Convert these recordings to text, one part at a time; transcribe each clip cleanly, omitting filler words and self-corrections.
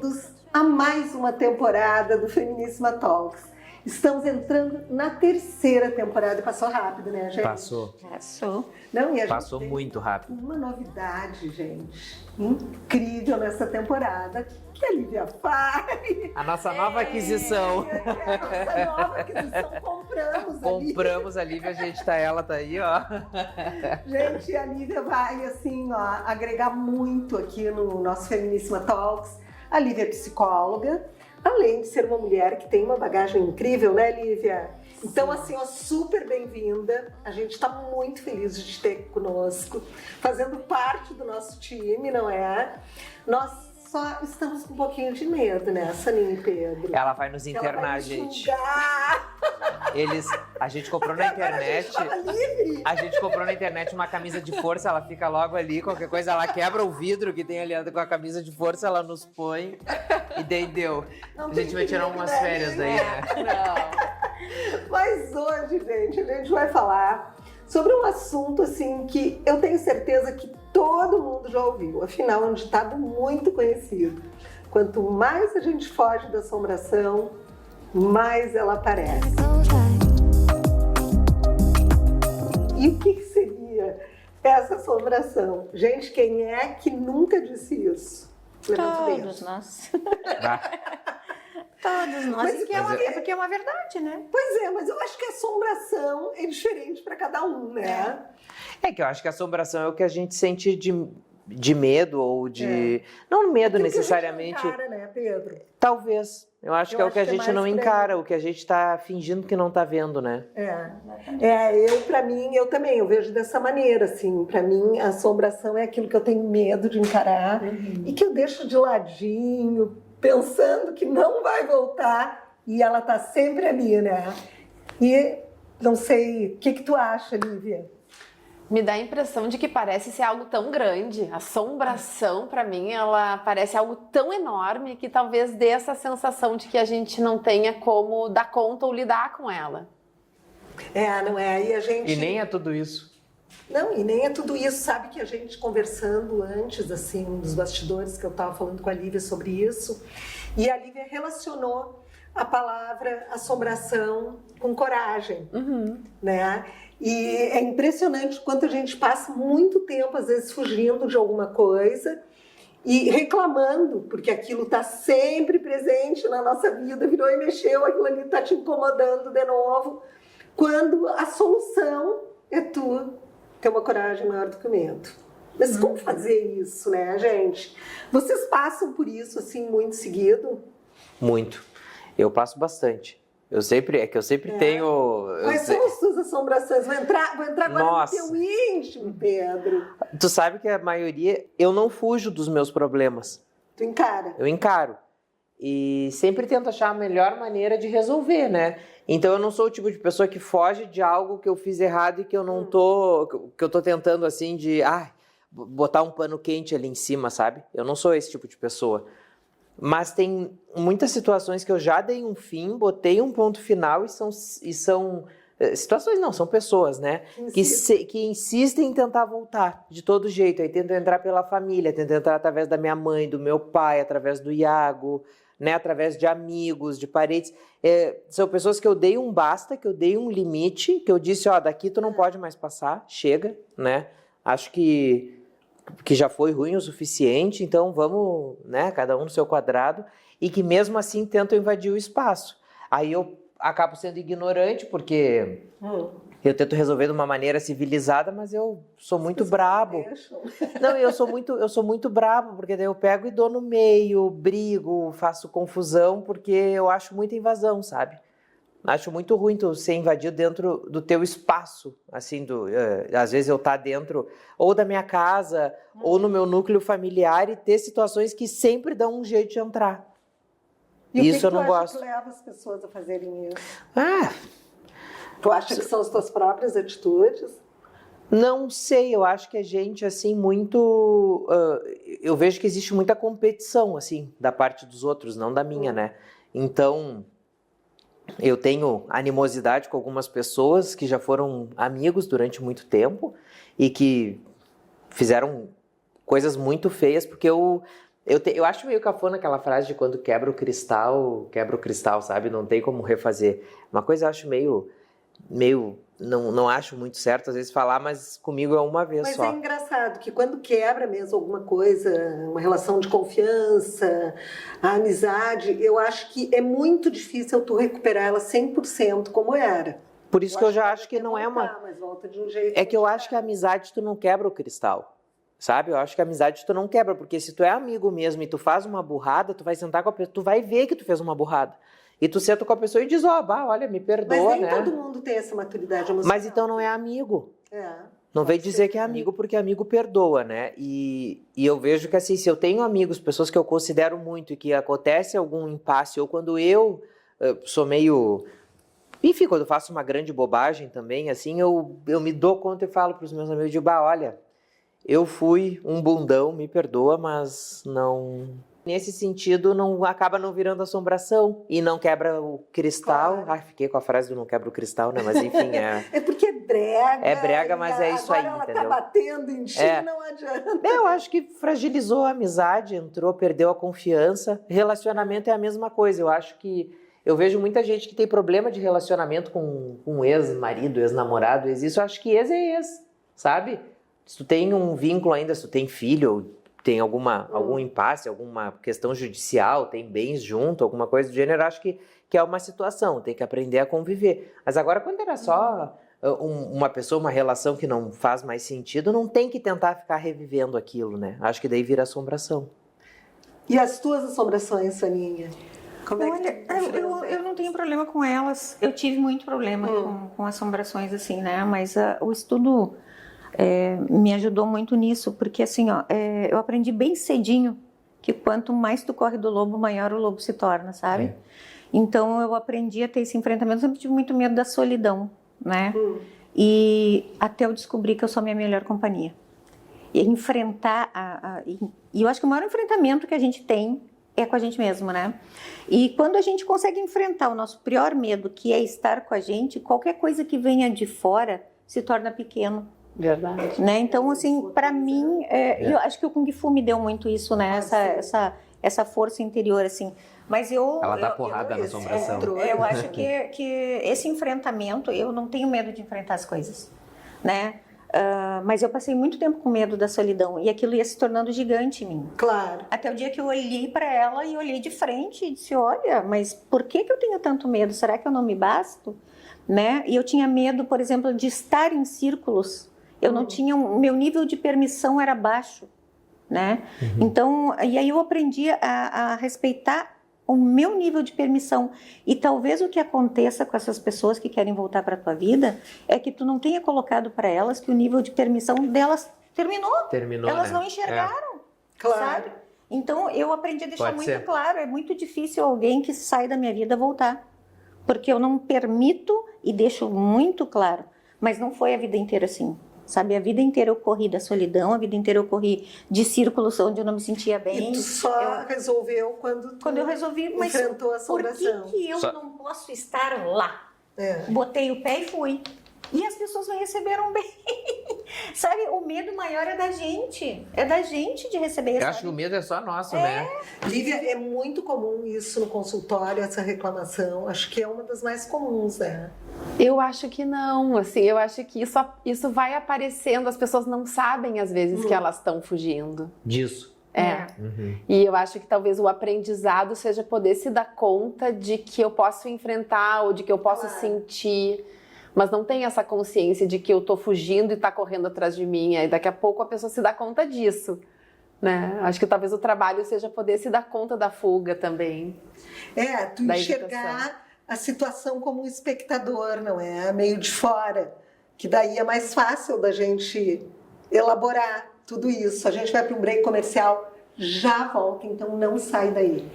bem-vindos a mais uma temporada do Feminíssima Talks. Estamos entrando na terceira temporada. Passou rápido, né, gente? Passou. Não, e a Passou gente muito rápido. uma novidade, gente, incrível nessa temporada, que a Lívia faz. A nossa nova aquisição. A nossa nova aquisição, Compramos a Lívia, gente, ela tá aí, ó. Gente, a Lívia vai, assim, ó, agregar muito aqui no nosso Feminíssima Talks. A Lívia é psicóloga, além de ser uma mulher que tem uma bagagem incrível, né, Lívia? Então, assim, ó, super bem-vinda. A gente está muito feliz de te ter conosco, fazendo parte do nosso time, não é? Nós só estamos com um pouquinho de medo, né, Saninha e Pedro? Ela vai nos internar, gente. A gente comprou na internet. A gente comprou na internet uma camisa de força, ela fica logo ali, qualquer coisa, ela quebra o vidro que tem ali com a camisa de força, ela nos põe e daí deu. A gente vai tirar umas férias daí, né? Não. Mas hoje, gente, a gente vai falar sobre um assunto, assim, que eu tenho certeza que todo mundo já ouviu. Afinal, é um ditado muito conhecido. Quanto mais a gente foge da assombração, mais ela aparece. E o que seria essa assombração? Gente, quem é que nunca disse isso? Todos nós. Todos nós. Porque é uma verdade, né? Pois é, mas eu acho que a assombração é diferente para cada um, né? É que eu acho que a assombração é o que a gente sente de medo ou de... Não medo aquilo necessariamente. Que a gente não encara, né, Pedro? Talvez. Eu acho que é o que a gente não encara, o que a gente tá fingindo que não tá vendo, né? Pra mim, eu também, eu vejo dessa maneira, assim. Pra mim, a assombração é aquilo que eu tenho medo de encarar e que eu deixo de ladinho, pensando que não vai voltar e ela tá sempre ali, né? E não sei, o que tu acha, Lívia? Me dá a impressão de que parece ser algo tão grande. A assombração, pra mim, ela parece algo tão enorme que talvez dê essa sensação de que a gente não tenha como dar conta ou lidar com ela. Não é? E a gente... E nem é tudo isso. Não, e nem é tudo isso. Sabe que a gente conversando antes, assim, dos bastidores, que eu estava falando com a Lívia sobre isso, e a Lívia relacionou a palavra assombração com coragem, né? E é impressionante o quanto a gente passa muito tempo, às vezes, fugindo de alguma coisa e reclamando, porque aquilo está sempre presente na nossa vida, virou e mexeu, aquilo ali está te incomodando de novo, quando a solução é tu ter uma coragem maior do que o medo. Mas como fazer isso, né, gente? Vocês passam por isso, assim, muito seguido? Muito. Eu passo bastante. Eu sempre tenho... Quais são as suas assombrações? Vou entrar agora no teu íntimo, Pedro. Tu sabe que a maioria... Eu não fujo dos meus problemas. Tu encara? Eu encaro. E sempre tento achar a melhor maneira de resolver, né? Então eu não sou o tipo de pessoa que foge de algo que eu fiz errado e que eu não tô... Que eu tô tentando, assim, de... botar um pano quente ali em cima, sabe? Eu não sou esse tipo de pessoa. Mas tem muitas situações que eu já dei um fim, botei um ponto final e são situações não, são pessoas, né? Que insistem em tentar voltar de todo jeito. Aí tentam entrar pela família, tentam entrar através da minha mãe, do meu pai, através do Iago, né? Através de amigos, de parentes. São pessoas que eu dei um basta, que eu dei um limite, que eu disse, daqui tu não pode mais passar, chega, né? Acho que já foi ruim o suficiente, então vamos, né, cada um no seu quadrado, e que mesmo assim tentam invadir o espaço. Aí eu acabo sendo ignorante, porque eu tento resolver de uma maneira civilizada, mas eu sou muito brabo. Não, eu sou muito brabo, porque daí eu pego e dou no meio, brigo, faço confusão, porque eu acho muita invasão, sabe? Acho muito ruim tu ser invadido dentro do teu espaço, assim, às vezes eu estar dentro ou da minha casa ou no meu núcleo familiar e ter situações que sempre dão um jeito de entrar. E isso eu não gosto. O que leva as pessoas a fazerem isso? Tu acha que são as tuas próprias atitudes? Não sei, eu acho que a gente, assim, muito... eu vejo que existe muita competição, assim, da parte dos outros, não da minha, né? Então... Eu tenho animosidade com algumas pessoas que já foram amigos durante muito tempo e que fizeram coisas muito feias porque eu Eu acho meio cafona aquela frase de quando quebra o cristal, sabe? Não tem como refazer. Uma coisa eu acho meio não acho muito certo às vezes falar, mas comigo é uma vez Mas só. é engraçado que quando quebra mesmo alguma coisa, uma relação de confiança, a amizade, eu acho que é muito difícil tu recuperar ela 100% como era. Por isso que eu já acho que não é uma... Mas volta de um jeito É que eu acho que a amizade tu não quebra o cristal, sabe? Eu acho que a amizade tu não quebra, porque se tu é amigo mesmo e tu faz uma burrada, tu vai sentar com a pessoa, tu vai ver que tu fez uma burrada. E tu senta com a pessoa e diz, olha, me perdoa, mas nem né? todo mundo tem essa maturidade emocional. Mas então não é amigo. É, Não vem pode dizer ser. que é amigo, porque amigo perdoa, né? E eu vejo que assim, se eu tenho amigos, pessoas que eu considero muito e que acontece algum impasse, ou quando eu sou meio... Enfim, quando eu faço uma grande bobagem também, assim, eu me dou conta e falo para os meus amigos, digo, olha, eu fui um bundão, me perdoa, mas não... Nesse sentido, não acaba não virando assombração e não quebra o cristal. Claro. Fiquei com a frase do não quebra o cristal, né? Mas enfim, É porque é brega. É brega, mas é isso aí, agora ela entendeu? tá batendo em ti, não adianta. Eu acho que fragilizou a amizade, perdeu a confiança. Relacionamento é a mesma coisa. Eu acho que eu vejo muita gente que tem problema de relacionamento com um ex-marido, ex-namorado, ex-isso. Eu acho que ex é ex, sabe? Se tu tem um vínculo ainda, se tu tem filho, ou tem algum impasse, alguma questão judicial, tem bens junto, alguma coisa do gênero, acho que é uma situação, tem que aprender a conviver. Mas agora, quando era só uma pessoa, uma relação que não faz mais sentido, não tem que tentar ficar revivendo aquilo, né? Acho que daí vira assombração. E as tuas assombrações, Soninha? Como é Olha, que eu não tenho problema com elas. Eu tive muito problema com assombrações, assim, né? Mas o estudo me ajudou muito nisso, porque assim, eu aprendi bem cedinho que quanto mais tu corre do lobo, maior o lobo se torna, sabe? Então eu aprendi a ter esse enfrentamento. Eu sempre tive muito medo da solidão, né? E até eu descobri que eu sou a minha melhor companhia. E enfrentar e eu acho que o maior enfrentamento que a gente tem é com a gente mesmo, né? E quando a gente consegue enfrentar o nosso pior medo, que é estar com a gente, qualquer coisa que venha de fora se torna pequeno. Verdade. Né? Então, assim, para mim, eu acho que o Kung Fu me deu muito isso, né? Essa força interior, assim. Mas Ela dá porrada na assombração. Eu acho que esse enfrentamento, eu não tenho medo de enfrentar as coisas, né? Mas eu passei muito tempo com medo da solidão e aquilo ia se tornando gigante em mim. Claro. Até o dia que eu olhei para ela e olhei de frente e disse, olha, mas por que eu tenho tanto medo? Será que eu não me basto? Né? E eu tinha medo, por exemplo, de estar em círculos. Eu não tinha, meu nível de permissão era baixo, né? Então, e aí eu aprendi a respeitar o meu nível de permissão. E talvez o que aconteça com essas pessoas que querem voltar para a tua vida é que tu não tenha colocado para elas que o nível de permissão delas terminou. Elas, né? Não enxergaram, Claro. sabe? Então, eu aprendi a deixar Pode muito ser. claro, é muito difícil alguém que sai da minha vida voltar. Porque eu não permito e deixo muito claro. Mas não foi a vida inteira assim. Sabe, a vida inteira eu corri da solidão, a vida inteira eu corri de círculos onde eu não me sentia bem. E tu só resolveu quando eu resolvi, mas enfrentou a por assombração. que eu não posso estar lá? É. Botei o pé e fui. E as pessoas me receberam bem. Sabe, o medo maior é da gente. É da gente de receber. Eu sabe? acho que o medo é só nosso, né? Lívia, é muito comum isso no consultório, essa reclamação. Acho que é uma das mais comuns, né? Eu acho que não, assim, eu acho que isso vai aparecendo, as pessoas não sabem às vezes que elas estão fugindo. Disso. E eu acho que talvez o aprendizado seja poder se dar conta de que eu posso enfrentar ou de que eu posso sentir, mas não tem essa consciência de que eu tô fugindo e tá correndo atrás de mim, aí daqui a pouco a pessoa se dá conta disso. Né? Acho que talvez o trabalho seja poder se dar conta da fuga também. Tu da enxergar evitação. a situação como um espectador, não é? Meio de fora. Que daí é mais fácil da gente elaborar tudo isso. A gente vai para um break comercial, já volta, então não sai daí.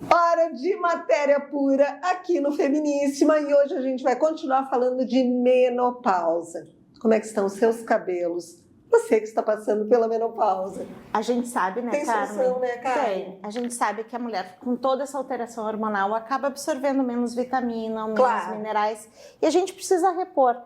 Hora de matéria pura aqui no Feminíssima e hoje a gente vai continuar falando de menopausa. Como é que estão os seus cabelos? Você que está passando pela menopausa. A gente sabe, né, Tem Carmen? solução, né, Carmen? Tem. A gente sabe que a mulher, com toda essa alteração hormonal, acaba absorvendo menos vitamina, menos Claro. minerais, e a gente precisa repor.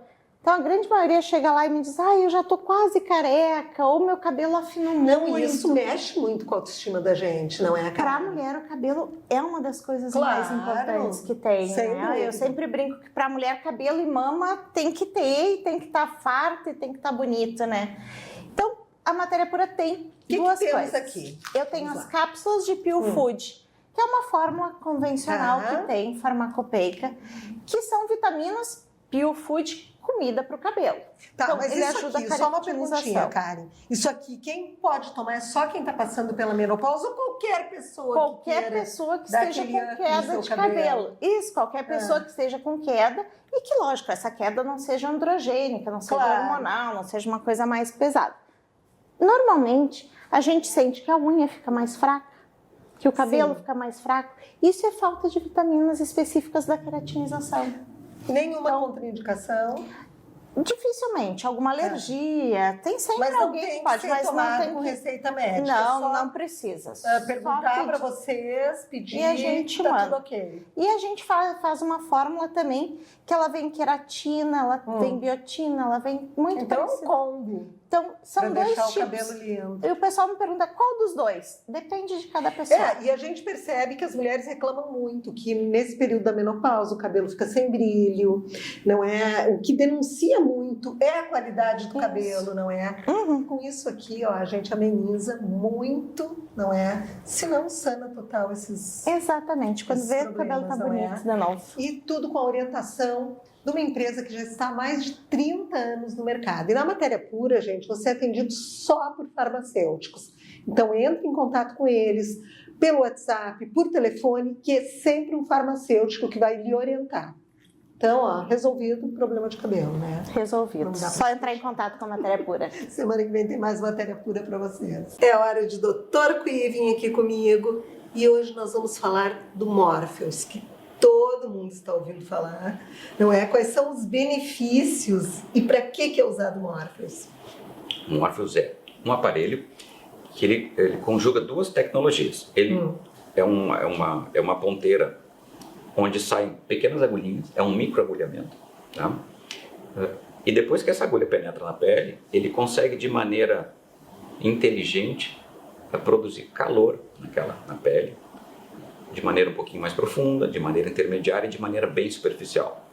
Então, a grande maioria chega lá e me diz, eu já tô quase careca, ou meu cabelo afinou Não, muito. e isso mexe muito com a autoestima da gente, não é, Para a Carmen? mulher, o cabelo é uma das coisas Claro. mais importantes que tem, Sem né? dúvida. Eu sempre brinco que para a mulher, cabelo e mama tem que ter, e tem que estar farta, e tem que estar bonita, né? Então, a Matéria Pura tem que duas temos coisas. aqui? Eu tenho Vamos as lá. cápsulas de Peel Food, que é uma fórmula convencional Tá. que tem, farmacopeica, que são vitaminas Peel Food, comida para o cabelo. Tá, Então, mas ele isso ajuda aqui, a só uma caracterização. perguntinha, Karen. Isso aqui, quem pode tomar? É só quem está passando pela menopausa ou qualquer pessoa? Qualquer que pessoa que dar esteja aquele up com no queda seu de cabelo. cabelo. Isso, qualquer pessoa que esteja com queda e que, lógico, essa queda não seja androgênica, não seja Claro. hormonal, não seja uma coisa mais pesada. Normalmente, a gente sente que a unha fica mais fraca, que o cabelo Sim. fica mais fraco. Isso é falta de vitaminas específicas da queratinização. Nenhuma contraindicação. Dificilmente, alguma alergia, tem sempre Mas não alguém tem que que pode, ser mas não tomado tem com que... receita médica. Não, só não precisa. perguntar Só para pedir. vocês, pedir, E a gente tá manda. tudo ok. E a gente faz uma fórmula também que ela vem queratina, ela vem biotina, ela vem muito Então é um parecida. combo Então, são para dois deixar tipos. o cabelo lindo. E o pessoal me pergunta qual dos dois? Depende de cada pessoa. E a gente percebe que as mulheres reclamam muito que nesse período da menopausa o cabelo fica sem brilho, não é? O que denuncia muito é a qualidade do Isso. cabelo, não é? Uhum. Com isso aqui, ó, a gente ameniza muito, não é? Se não sana total esses... Exatamente, quando Esses vê que o cabelo tá problemas, não bonito é? de novo. E tudo com a orientação de uma empresa que já está há mais de 30 anos no mercado. E na Matéria Pura, gente, você é atendido só por farmacêuticos. Então, entre em contato com eles pelo WhatsApp, por telefone, que é sempre um farmacêutico que vai lhe orientar. Então, ó, resolvido o problema de cabelo, né? Resolvido. Não dá pra Só entrar em contato com a Matéria Pura. Semana que vem tem mais Matéria Pura para vocês. É hora de Dr. Cuivin aqui comigo. E hoje nós vamos falar do Morpheus, que todo mundo está ouvindo falar, não é? Quais são os benefícios e para que é usado o Morpheus? O Morpheus é um aparelho que ele conjuga duas tecnologias. Ele é uma ponteira onde saem pequenas agulhinhas, é um microagulhamento, tá? E depois que essa agulha penetra na pele, ele consegue de maneira inteligente produzir calor na pele, de maneira um pouquinho mais profunda, de maneira intermediária e de maneira bem superficial.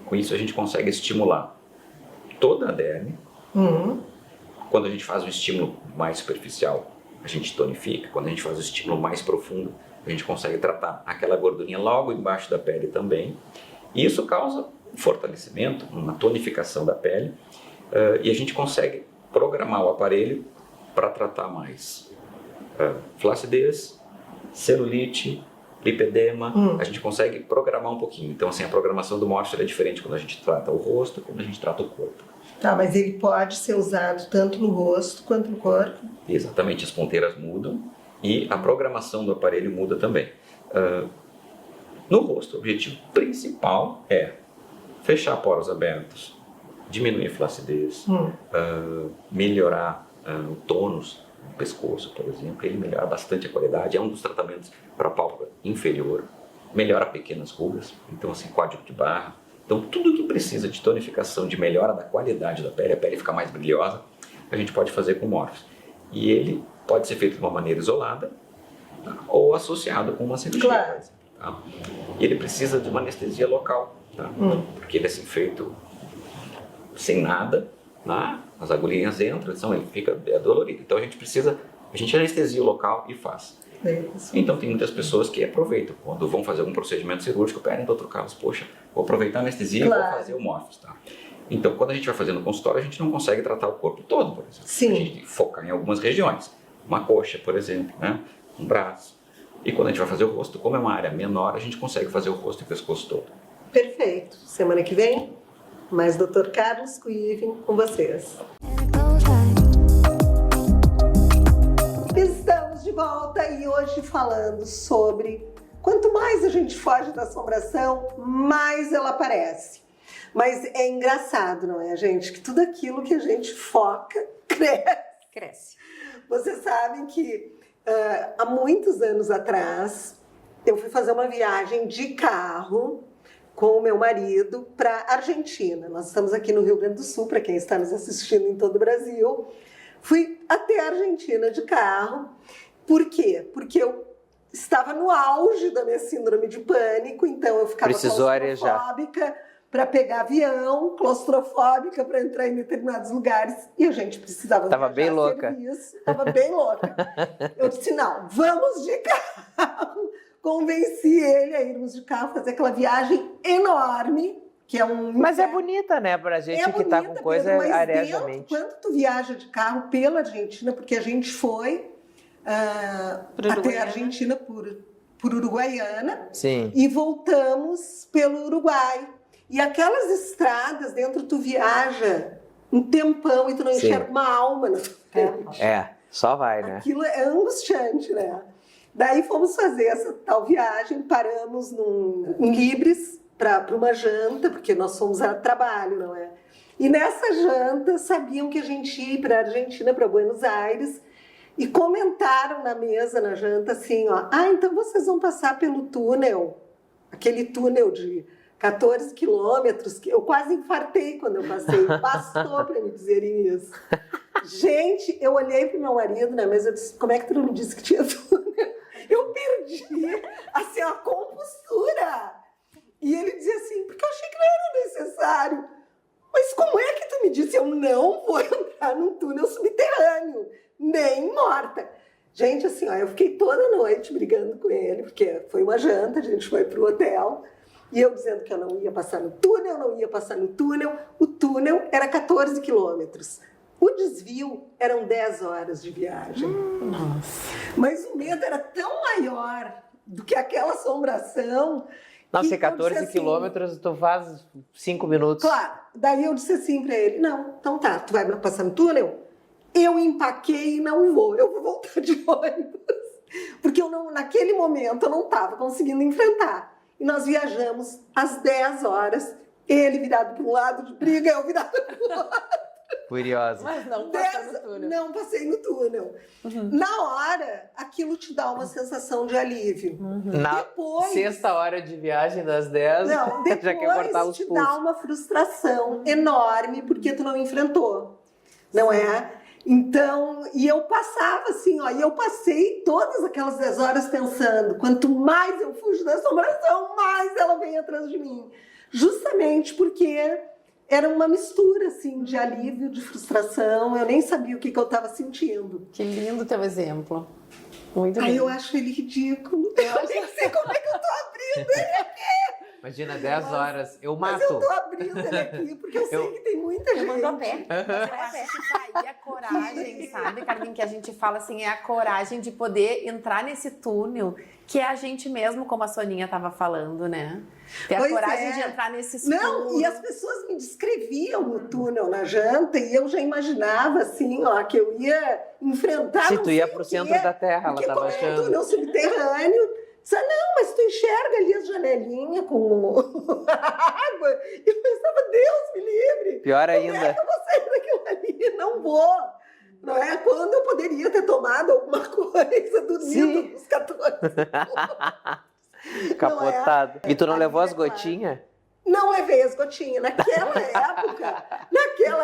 Com isso a gente consegue estimular toda a derme. Quando a gente faz um estímulo mais superficial, a gente tonifica. Quando a gente faz o estímulo mais profundo, a gente consegue tratar aquela gordurinha logo embaixo da pele também. E isso causa um fortalecimento, uma tonificação da pele. E a gente consegue programar o aparelho para tratar mais flacidez, celulite, lipedema. A gente consegue programar um pouquinho. Então, assim, a programação do Morpheus é diferente quando a gente trata o rosto, quando a gente trata o corpo. Tá, mas ele pode ser usado tanto no rosto quanto no corpo. Exatamente, as ponteiras mudam e a programação do aparelho muda também. No rosto, o objetivo principal é fechar poros abertos, diminuir a flacidez, melhorar o tônus do pescoço, por exemplo. Ele melhora bastante a qualidade, é um dos tratamentos para a pálpebra inferior, melhora pequenas rugas, então assim, código de barra. Então, tudo que precisa de tonificação, de melhora da qualidade da pele, a pele ficar mais brilhosa, a gente pode fazer com o Morpheus. E ele pode ser feito de uma maneira isolada, tá? Ou associado com uma cirurgia. Claro. Tá? E ele precisa de uma anestesia local, tá? Porque ele é assim, feito sem nada, né? As agulhinhas entram, ele fica dolorido. Então, a gente anestesia o local e faz. Então tem muitas pessoas que aproveitam, quando vão fazer algum procedimento cirúrgico, pedem, doutor Carlos, poxa, vou aproveitar a anestesia e vou fazer o Morpheus, tá? Então quando a gente vai fazer no consultório, a gente não consegue tratar o corpo todo, por exemplo. Sim. A gente tem que focar em algumas regiões, uma coxa, por exemplo, né? Um braço. E quando a gente vai fazer o rosto, como é uma área menor, a gente consegue fazer o rosto e o pescoço todo. Perfeito. Semana que vem, mais Dr. Carlos Cuivin com vocês. Estamos de volta e hoje falando sobre quanto mais a gente foge da assombração, mais ela aparece. Mas é engraçado, não é, gente? Que tudo aquilo que a gente foca Cresce. Vocês sabem que há muitos anos atrás eu fui fazer uma viagem de carro com o meu marido para a Argentina. Nós estamos aqui no Rio Grande do Sul, para quem está nos assistindo em todo o Brasil. Fui até a Argentina de carro. Por quê? Porque eu estava no auge da minha síndrome de pânico, então eu ficava claustrofóbica para pegar avião, claustrofóbica para entrar em determinados lugares, e a gente precisava Tava bem louca. Estava bem louca. Eu disse, não, vamos de carro. Convenci ele a irmos de carro, fazer aquela viagem enorme, que é um... Mas é bonita, né? Pra gente que tá com coisa areja a mente. Quando tu viaja de carro pela Argentina, porque a gente foi até a Argentina por Uruguaiana. Sim. E voltamos pelo Uruguai. E aquelas estradas dentro, tu viaja um tempão e tu não enxerga uma alma na tua frente. Só vai, né? Aquilo é angustiante, né? Daí fomos fazer essa tal viagem, paramos em Libres para uma janta, porque nós fomos a trabalho, não é? E nessa janta sabiam que a gente ia para a Argentina, para Buenos Aires, e comentaram na mesa, na janta, assim, ó, então vocês vão passar pelo túnel, aquele túnel de 14 quilômetros, que eu quase infartei quando eu passei, bastou para me dizerem isso. Gente, eu olhei para o meu marido na mesa e disse, como é que tu não me disse que tinha túnel? Eu perdi, assim, a compostura. E ele dizia assim, porque eu achei que não era necessário. Mas como é que tu me disse? Eu não vou entrar num túnel subterrâneo, nem morta. Gente, assim, eu fiquei toda noite brigando com ele, porque foi uma janta, a gente foi pro hotel, e eu dizendo que eu não ia passar no túnel, não ia passar no túnel. O túnel era 14 quilômetros. O desvio eram 10 horas de viagem. Nossa. Mas o medo era tão maior do que aquela assombração. Nossa, e 14 quilômetros, tu faz 5 minutos. Claro. Daí eu disse assim pra ele, não, então tá, tu vai passar no túnel? Eu empaquei e não vou, eu vou voltar de ônibus. Porque naquele momento eu não estava conseguindo enfrentar. E nós viajamos às 10 horas, ele virado para um lado de briga, eu virado para o outro. Curiosa. Mas não passou no túnel. Não passei no túnel. Na hora, aquilo te dá uma sensação de alívio. Na sexta hora de viagem das 10, não, já quer cortar depois os te pulsos. dá uma frustração enorme porque tu não enfrentou. Não é? Então, e eu passava assim, e eu passei todas aquelas 10 horas pensando, quanto mais eu fujo da assombração, mais ela vem atrás de mim. Justamente porque era uma mistura, assim, de alívio, de frustração, eu nem sabia o que eu estava sentindo. Que lindo teu exemplo. Muito lindo. Aí eu acho ele ridículo. Eu nem sei como é que eu tô abrindo ele aqui. Imagina, 10 horas, eu mato. Mas eu tô abrindo ele aqui, porque eu sei que tem muita gente. Mandou pé. Eu acho que tá aí a coragem, sabe, Carlinhos, que a gente fala assim, é a coragem de poder entrar nesse túnel, que é a gente mesmo, como a Soninha tava falando, né? Ter a coragem de entrar nesse escuro. Não, e as pessoas me descreviam o túnel na janta e eu já imaginava, assim, que eu ia enfrentar... Se tu ia pro centro da Terra, ela tava achando. Porque túnel subterrâneo... Não, mas tu enxerga ali as janelinhas com água. E eu pensava, Deus me livre. Pior ainda. Como é que eu vou sair daquilo ali? Não vou. Não é? Quando eu poderia ter tomado alguma coisa dormindo nos 14. Capotado. É? E tu não levou as gotinhas? Não levei as gotinhas. Naquela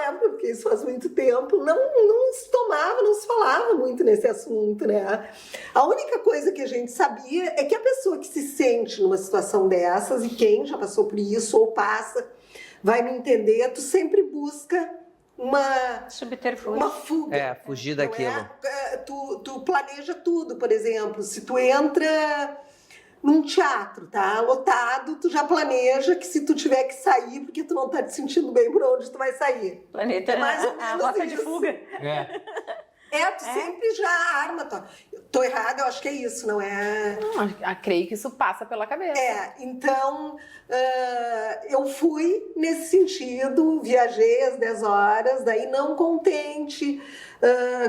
época, porque isso faz muito tempo, não se tomava, não se falava muito nesse assunto, né? A única coisa que a gente sabia é que a pessoa que se sente numa situação dessas, e quem já passou por isso ou passa, vai me entender, tu sempre busca uma fuga. Fugir daquilo. Tu planeja tudo, por exemplo, se tu entra num teatro, tá? Lotado, tu já planeja que se tu tiver que sair, porque tu não tá te sentindo bem, por onde tu vai sair. Planeta, mais ou menos a rota isso. de fuga. Tu sempre já arma. Tô errada, eu acho que é isso, não é? Não, creio que isso passa pela cabeça. Então, eu fui nesse sentido, viajei às 10 horas, daí não contente,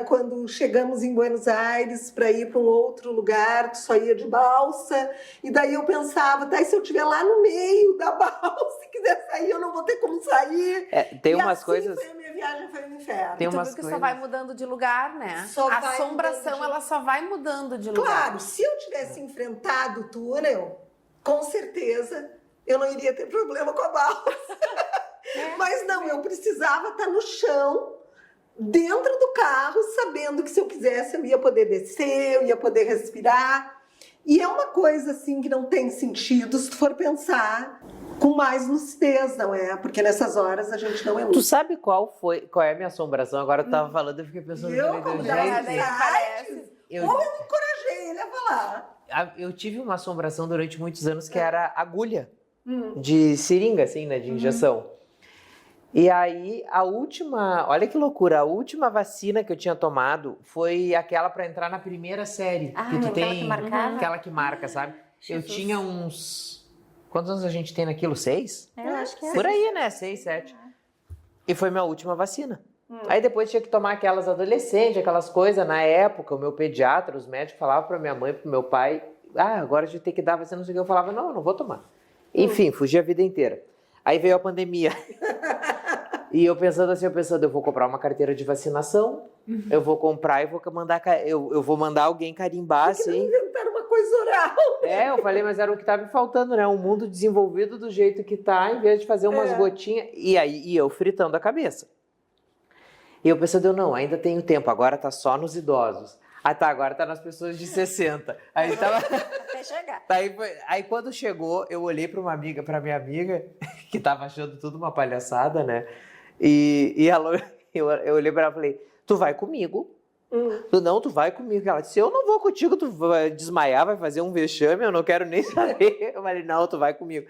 quando chegamos em Buenos Aires para ir para um outro lugar, tu só ia de balsa, e daí eu pensava, e se eu estiver lá no meio da balsa e quiser sair, eu não vou ter como sair. Tem e umas assim coisas... foi a minha viagem foi um inferno. Tem Tu umas viu que coisas... só vai mudando de lugar, né? Só A vai assombração, mudando de- ela só vai mudando de lugar. Claro, se eu tivesse enfrentado o túnel, com certeza eu não iria ter problema com a balsa. Mas não, eu precisava estar no chão, dentro do carro, sabendo que se eu quisesse eu ia poder descer, eu ia poder respirar. E é uma coisa assim que não tem sentido se tu for pensar com mais lucidez, não é? Porque nessas horas a gente não é Tu lúcido. sabe qual é a minha assombração? Agora eu tava falando, eu fiquei pensando... Eu, falei, como Deus, já gente, parece. eu- Ou eu encorajei ele a falar. eu tive uma assombração durante muitos anos que era agulha de seringa, assim, né, de injeção. E aí, olha que loucura, a última vacina que eu tinha tomado foi aquela para entrar na primeira série. Ah, que tu aquela tem, que marcava? aquela que marca, sabe? Eu Jesus. tinha uns... Quantos anos a gente tem naquilo? 6? É, eu acho que é. Por aí, né? 6, 7. E foi minha última vacina. Aí depois tinha que tomar aquelas adolescentes, aquelas coisas. Na época, o meu pediatra, os médicos falavam pra minha mãe, pro meu pai, agora a gente tem que dar vacina, não sei o que. Eu falava, não, eu não vou tomar. Enfim, fugi a vida inteira. Aí veio a pandemia. E eu pensando, eu vou comprar uma carteira de vacinação, eu vou comprar e vou mandar, eu vou mandar alguém carimbar, assim. Inventaram uma coisa oral. Eu falei, mas era o que estava me faltando, né? Um mundo desenvolvido do jeito que tá, em vez de fazer umas gotinhas. E eu fritando a cabeça. E eu pensando, não, ainda tenho tempo, agora tá só nos idosos. Tá, agora tá nas pessoas de 60. Aí tava... Até chegar. Aí quando chegou, eu olhei pra minha amiga, que tava achando tudo uma palhaçada, né? E ela, eu olhei pra ela e falei, tu vai comigo? Tu vai comigo. Ela disse, eu não vou contigo, tu vai desmaiar, vai fazer um vexame, eu não quero nem saber. Eu falei, não, tu vai comigo.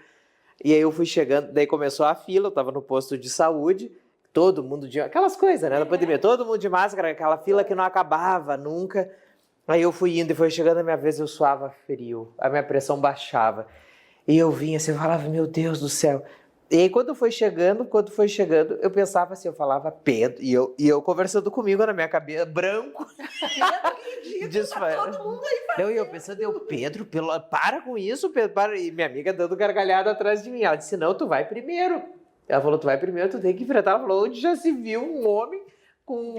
E aí eu fui chegando, daí começou a fila, eu tava no posto de saúde, todo mundo de... Aquelas coisas, né, da pandemia, todo mundo de máscara, aquela fila que não acabava nunca. Aí eu fui indo e foi chegando a minha vez, eu suava frio, a minha pressão baixava. E eu vinha assim, eu falava, meu Deus do céu. E aí quando foi chegando, eu pensava assim, eu falava Pedro, e eu conversando comigo na minha cabeça, branco. Todo mundo aí. E eu pensando, Pedro, para com isso, Pedro, para. E minha amiga dando gargalhada atrás de mim. Ela disse, não, tu vai primeiro. Ela falou, tu vai primeiro, tu tem que enfrentar. Ela falou, onde já se viu um homem com,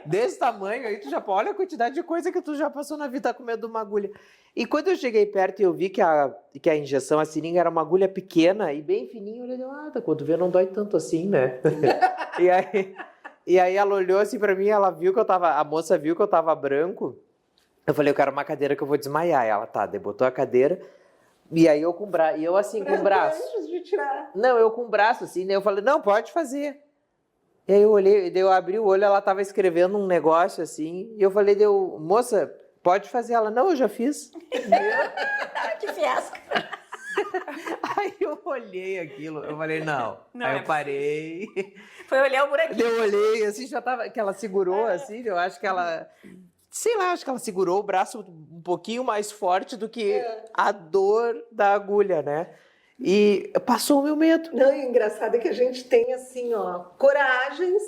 desse tamanho, aí tu já, olha a quantidade de coisa que tu já passou na vida, tá com medo de uma agulha. E quando eu cheguei perto e eu vi que a injeção, a seringa era uma agulha pequena e bem fininha, eu olhei, quando vê não dói tanto assim, né? e aí ela olhou assim pra mim, a moça viu que eu tava branco. Eu falei, eu quero uma cadeira que eu vou desmaiar. Ela, botou a cadeira. E aí eu com o braço, e eu assim com o braço. Antes de tirar. Não, eu com o braço assim, né? Eu falei, não, pode fazer. E aí eu olhei, eu abri o olho, ela tava escrevendo um negócio assim, e eu falei, moça, pode fazer? Ela, não, eu já fiz. Que fiasco. Aí eu olhei aquilo, eu falei, não. Aí eu parei. Foi olhar o buraquinho. Eu olhei, assim, já tava, que ela segurou, assim, eu acho que ela... Sei lá, acho que ela segurou o braço um pouquinho mais forte do que a dor da agulha, né? E passou o meu medo. Não, e o engraçado é que a gente tem, assim, coragens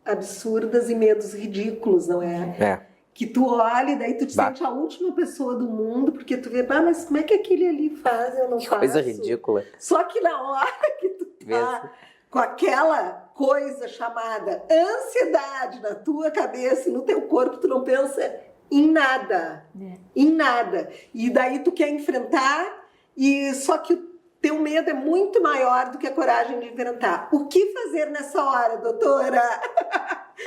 absurdas e medos ridículos, não é? É. Que tu olha e daí tu te sente a última pessoa do mundo, porque tu vê, mas como é que aquele ali faz, eu não faço. Coisa ridícula. Só que na hora que tu tá com aquela coisa chamada ansiedade na tua cabeça e no teu corpo, tu não pensa em nada. Em nada. E daí tu quer enfrentar, e só que o teu medo é muito maior do que a coragem de enfrentar. O que fazer nessa hora, doutora?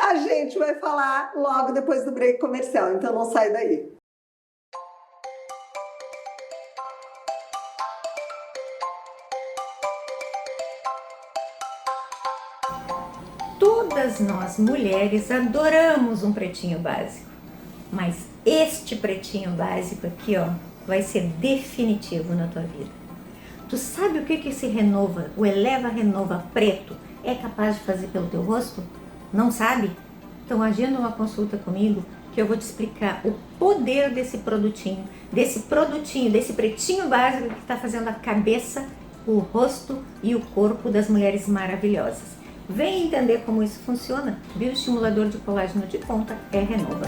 A gente vai falar logo depois do break comercial, então não sai daí. Todas nós, mulheres, adoramos um pretinho básico. Mas este pretinho básico aqui, vai ser definitivo na tua vida. Tu sabe o que esse Renova, o Eleva Renova Preto, é capaz de fazer pelo teu rosto? Não sabe? Então agenda uma consulta comigo que eu vou te explicar o poder desse produtinho, desse pretinho básico que está fazendo a cabeça, o rosto e o corpo das mulheres maravilhosas. Vem entender como isso funciona. Bioestimulador de colágeno de ponta é Renova.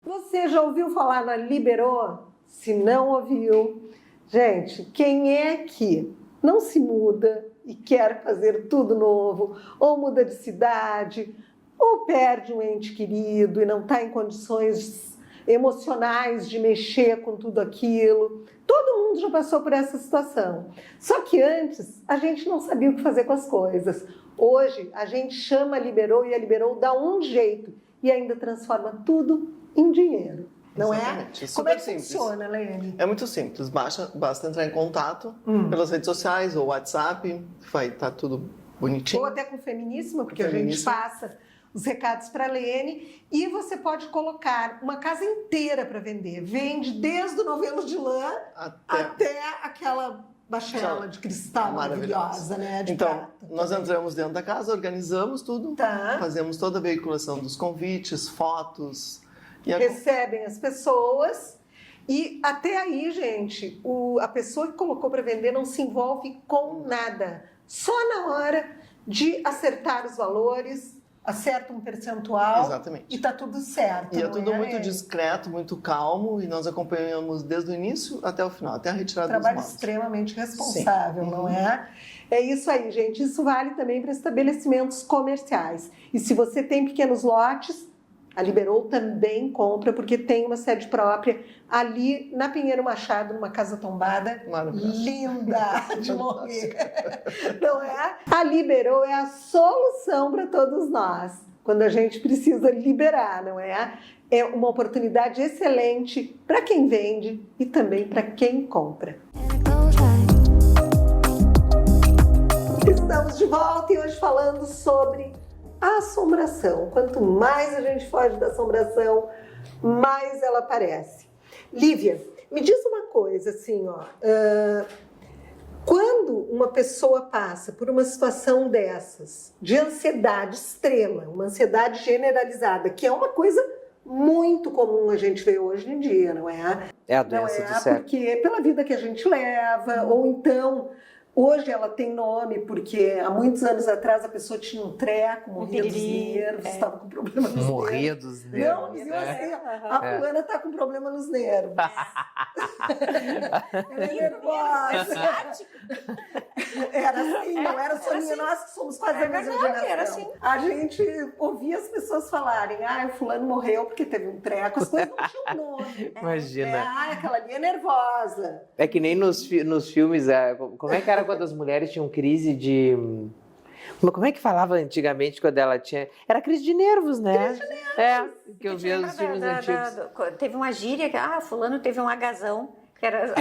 Você já ouviu falar na Liberô? Se não ouviu, Gente, quem é que não se muda e quer fazer tudo novo, ou muda de cidade, ou perde um ente querido e não está em condições emocionais de mexer com tudo aquilo? Todo mundo já passou por essa situação. Só que antes a gente não sabia o que fazer com as coisas. Hoje a gente chama a Liberou e a Liberou dá um jeito e ainda transforma tudo em dinheiro. Não Exatamente. é? Super Como é que simples. funciona, Lene? É muito simples, basta entrar em contato pelas redes sociais ou WhatsApp, vai estar tudo bonitinho. Ou até com Feminíssima, porque a gente Feminíssima. passa os recados para a Lene, e você pode colocar uma casa inteira para vender. Vende desde o novelo de lã até aquela bachela de cristal maravilhosa, né? De Então, prata nós também. entramos dentro da casa, organizamos tudo, Tá. fazemos toda a veiculação dos convites, fotos. E Recebem as pessoas e até aí, gente, a pessoa que colocou para vender não se envolve com nada. Só na hora de acertar os valores, acerta um percentual. Exatamente. E tá tudo certo. E é não tudo muito Lene? discreto, muito calmo, e nós acompanhamos desde o início até o final, até a retirada Trabalho dos móveis. extremamente responsável, Sim. não é? É isso aí, gente. Isso vale também para estabelecimentos comerciais. E se você tem pequenos lotes, a Liberou também compra, porque tem uma sede própria ali na Pinheiro Machado, numa casa tombada Maravilhoso. linda de morrer. Não é? A Liberou é a solução para todos nós, quando a gente precisa liberar, não é? É uma oportunidade excelente para quem vende e também para quem compra. Estamos de volta e hoje falando sobre a assombração. Quanto mais a gente foge da assombração, mais ela aparece. Lívia, me diz uma coisa assim, ó. Quando uma pessoa passa por uma situação dessas, de ansiedade extrema, uma ansiedade generalizada, que é uma coisa muito comum a gente ver hoje em dia, não é? É a Não doença é do século. porque pela vida que a gente leva, ou então hoje ela tem nome porque há muitos anos atrás a pessoa tinha um treco, morria dos piriri, nervos, estava com problema nos Morria nervos. dos Não, nervos. diziam né? assim, a fulana está com problema nos nervos. Ela é nervosa. Era assim, não era só minha, nós que somos quase a mesma geração. era assim. A gente ouvia as pessoas falarem, o fulano morreu porque teve um treco, as coisas não tinham nome. Imagina. Aquela ali é nervosa. É que nem nos filmes, como é que era quando as mulheres tinham crise de... Como é que falava antigamente quando ela tinha... Era crise de nervos, né? Crise de nervos. É, que eu via nos filmes antigos. Teve uma gíria que, fulano teve um agazão. Que era,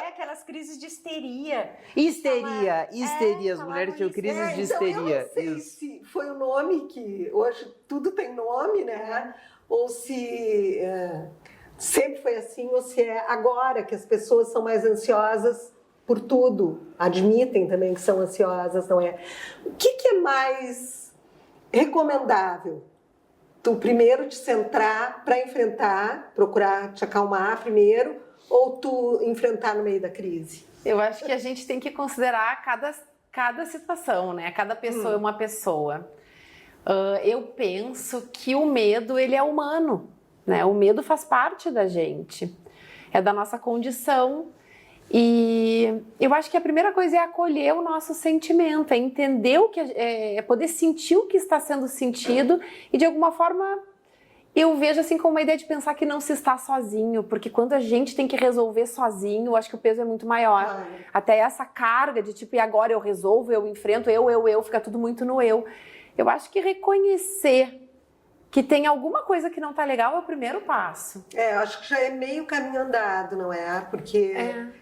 aquelas crises de histeria. Histeria. As mulheres tinham isso. crises de Então, histeria. eu não sei Isso. se foi o nome que hoje tudo tem nome, né? Ou se sempre foi assim, ou se é agora que as pessoas são mais ansiosas por tudo, admitem também que são ansiosas, não é? O que é mais recomendável? Tu primeiro te centrar para enfrentar, procurar te acalmar primeiro, ou tu enfrentar no meio da crise? Eu acho que a gente tem que considerar cada situação, né? Cada pessoa é uma pessoa. Eu penso que o medo, ele é humano, né? O medo faz parte da gente, é da nossa condição. E eu acho que a primeira coisa é acolher o nosso sentimento, é entender o que é poder sentir o que está sendo sentido e de alguma forma eu vejo assim como uma ideia de pensar que não se está sozinho, porque quando a gente tem que resolver sozinho, eu acho que o peso é muito maior. Até essa carga de tipo, e agora eu resolvo, eu enfrento, eu, fica tudo muito no eu. Eu acho que reconhecer que tem alguma coisa que não tá legal é o primeiro passo. Eu acho que já é meio caminho andado, não é? Porque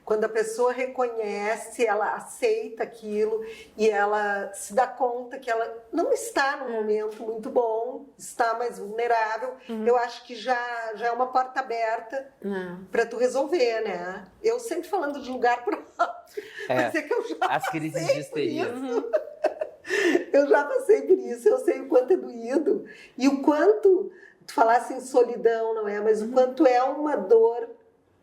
quando a pessoa reconhece, ela aceita aquilo e ela se dá conta que ela não está num momento muito bom, está mais vulnerável, eu acho que já é uma porta aberta para tu resolver, né? Eu sempre falando de lugar próprio, mas é que eu já As crises de histeria. Eu já passei por isso, eu sei o quanto é doído e o quanto, tu falasse em solidão, não é? Mas o quanto é uma dor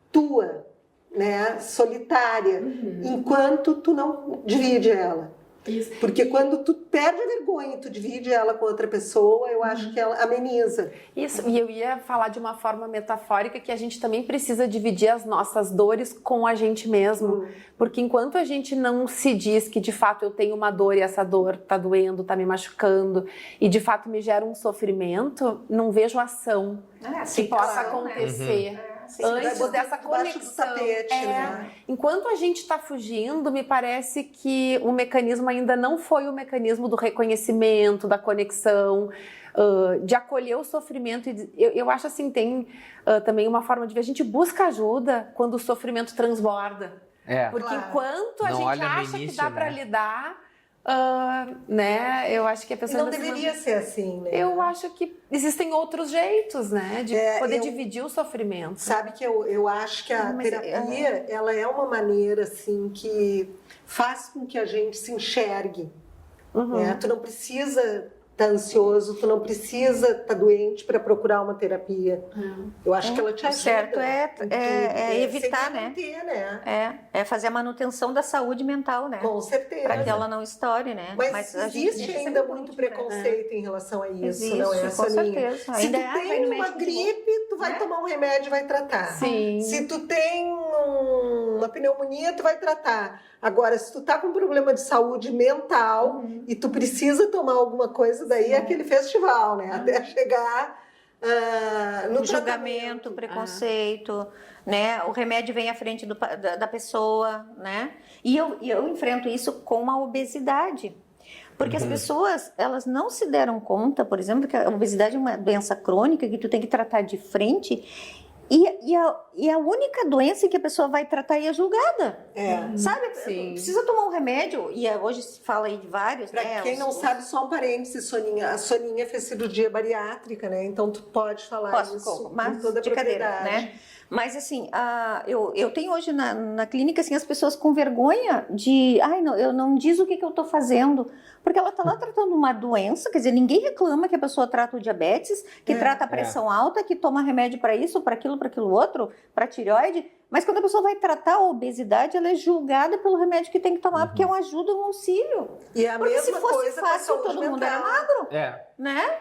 tua, né? Solitária, enquanto tu não divide ela. Isso. Porque quando tu perde a vergonha e tu divide ela com outra pessoa, eu acho que ela ameniza. Isso, e eu ia falar de uma forma metafórica que a gente também precisa dividir as nossas dores com a gente mesmo. Porque enquanto a gente não se diz que de fato eu tenho uma dor e essa dor tá doendo, tá me machucando, e de fato me gera um sofrimento, não vejo ação que possa acontecer. Antes dessa conexão. Do tapete, né? Enquanto a gente está fugindo, me parece que o mecanismo ainda não foi o mecanismo do reconhecimento, da conexão, de acolher o sofrimento. Eu acho assim, tem também uma forma de ver, a gente busca ajuda quando o sofrimento transborda. Porque enquanto a gente acha que dá para lidar, né? Eu acho que a pessoa não deveria ser assim, né? Eu acho que existem outros jeitos, né? De poder dividir o sofrimento. Sabe que eu acho que a terapia, ela é uma maneira, assim, que faz com que a gente se enxergue. Né? Tu não precisa estar ansioso, tu não precisa estar doente para procurar uma terapia. Eu acho que ela te ajuda. Certo, é evitar, né? Manter, né? É fazer a manutenção da saúde mental, né? Com certeza. Para que ela não estoure, né? Mas existe ainda muito preconceito em relação a isso, existe, não é, com Soninha? certeza. Se Ainda tu tem uma gripe, tu vai tomar um remédio e vai tratar. Sim. Se tu tem uma pneumonia, tu vai tratar. Agora, se tu tá com um problema de saúde mental e tu precisa tomar alguma coisa, daí é aquele festival, né? Até chegar no julgamento, preconceito, né? O remédio vem à frente da pessoa, né? E eu enfrento isso com a obesidade. Porque as pessoas, elas não se deram conta, por exemplo, que a obesidade é uma doença crônica que tu tem que tratar de frente. E a única doença que a pessoa vai tratar é julgada. Sabe? Sim. Precisa tomar um remédio, e hoje se fala aí de vários. Pra quem não sabe, só um parênteses, Soninha. A Soninha fez cirurgia bariátrica, né? Então tu pode falar isso mas com toda a de cadeira, propriedade. né? Mas assim, eu tenho hoje na clínica assim, as pessoas com vergonha de, eu não diz o que eu estou fazendo, porque ela está lá tratando uma doença, quer dizer, ninguém reclama que a pessoa trata o diabetes, que trata a pressão alta, que toma remédio para isso, para aquilo outro, para tireoide, mas quando a pessoa vai tratar a obesidade, ela é julgada pelo remédio que tem que tomar, porque é uma ajuda, um auxílio. E a porque mesma se fosse coisa fácil, com a saúde todo mundo era mental. magro, né?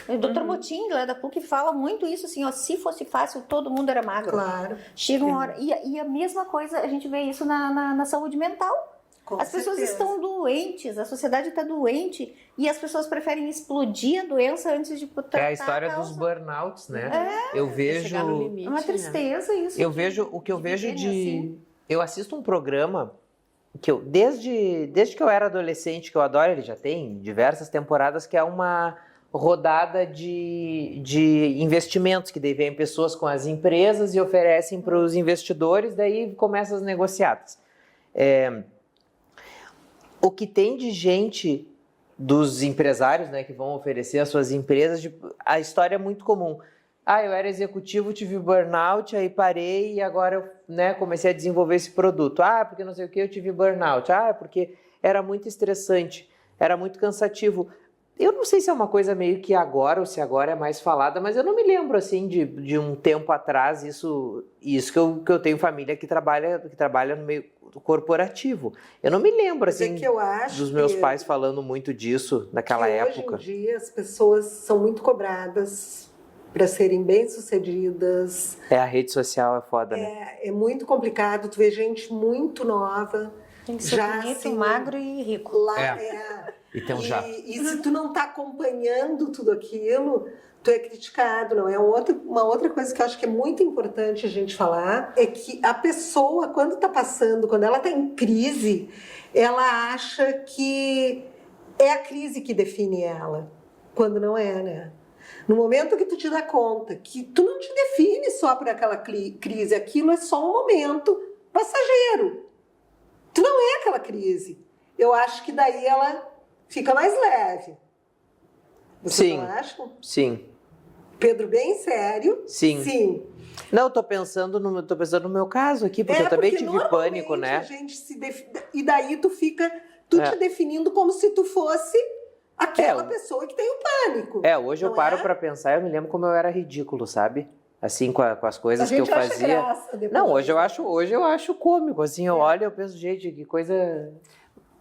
O Dr. Motim, lá da PUC, fala muito isso, assim, ó, se fosse fácil, todo mundo era magro. Claro. Chega uma hora, e a mesma coisa, a gente vê isso na saúde mental. As pessoas estão doentes, a sociedade está doente, e as pessoas preferem explodir a doença antes de tratar É a história causa. dos burnouts, né? Eu vejo... Chegar no limite, É uma tristeza isso. Eu vejo o que eu vejo viverem assim. Eu assisto um programa que eu desde que eu era adolescente, que eu adoro, ele já tem diversas temporadas, que é uma rodada de investimentos, que daí vem pessoas com as empresas e oferecem para os investidores, daí começam as negociadas. O que tem de gente dos empresários, né, que vão oferecer as suas empresas, a história é muito comum. Eu era executivo, tive burnout, aí parei e agora eu, né, comecei a desenvolver esse produto. Porque não sei o que, eu tive burnout. Porque era muito estressante, era muito cansativo. Eu não sei se é uma coisa meio que agora, ou se agora é mais falada, mas eu não me lembro, assim, de um tempo atrás, isso que eu tenho família que trabalha no meio corporativo. Eu não me lembro, assim, que eu acho dos meus pais falando muito disso naquela época. Hoje em dia as pessoas são muito cobradas para serem bem-sucedidas. A rede social é foda, né? É muito complicado, tu vê gente muito nova. Tem que ser já, bonito, assim, magro e rico. E tem um já. E se tu não tá acompanhando tudo aquilo, tu é criticado, não é? Uma outra coisa que eu acho que é muito importante a gente falar é que a pessoa, quando tá passando, quando ela tá em crise, ela acha que é a crise que define ela, quando não é, né? No momento que tu te dá conta que tu não te define só por aquela crise, aquilo é só um momento passageiro. Tu não é aquela crise. Eu acho que daí ela fica mais leve. Você não acha? Sim. Pedro, bem sério. Sim. Não, eu tô pensando no meu caso aqui, porque eu também tive pânico, né? A gente e daí tu fica te definindo como se tu fosse aquela pessoa que tem o pânico. Hoje eu paro pra pensar, eu me lembro como eu era ridículo, sabe? Assim, com as coisas que eu fazia. Graça não, hoje eu acho cômico, assim, eu olho e eu penso, gente, que coisa...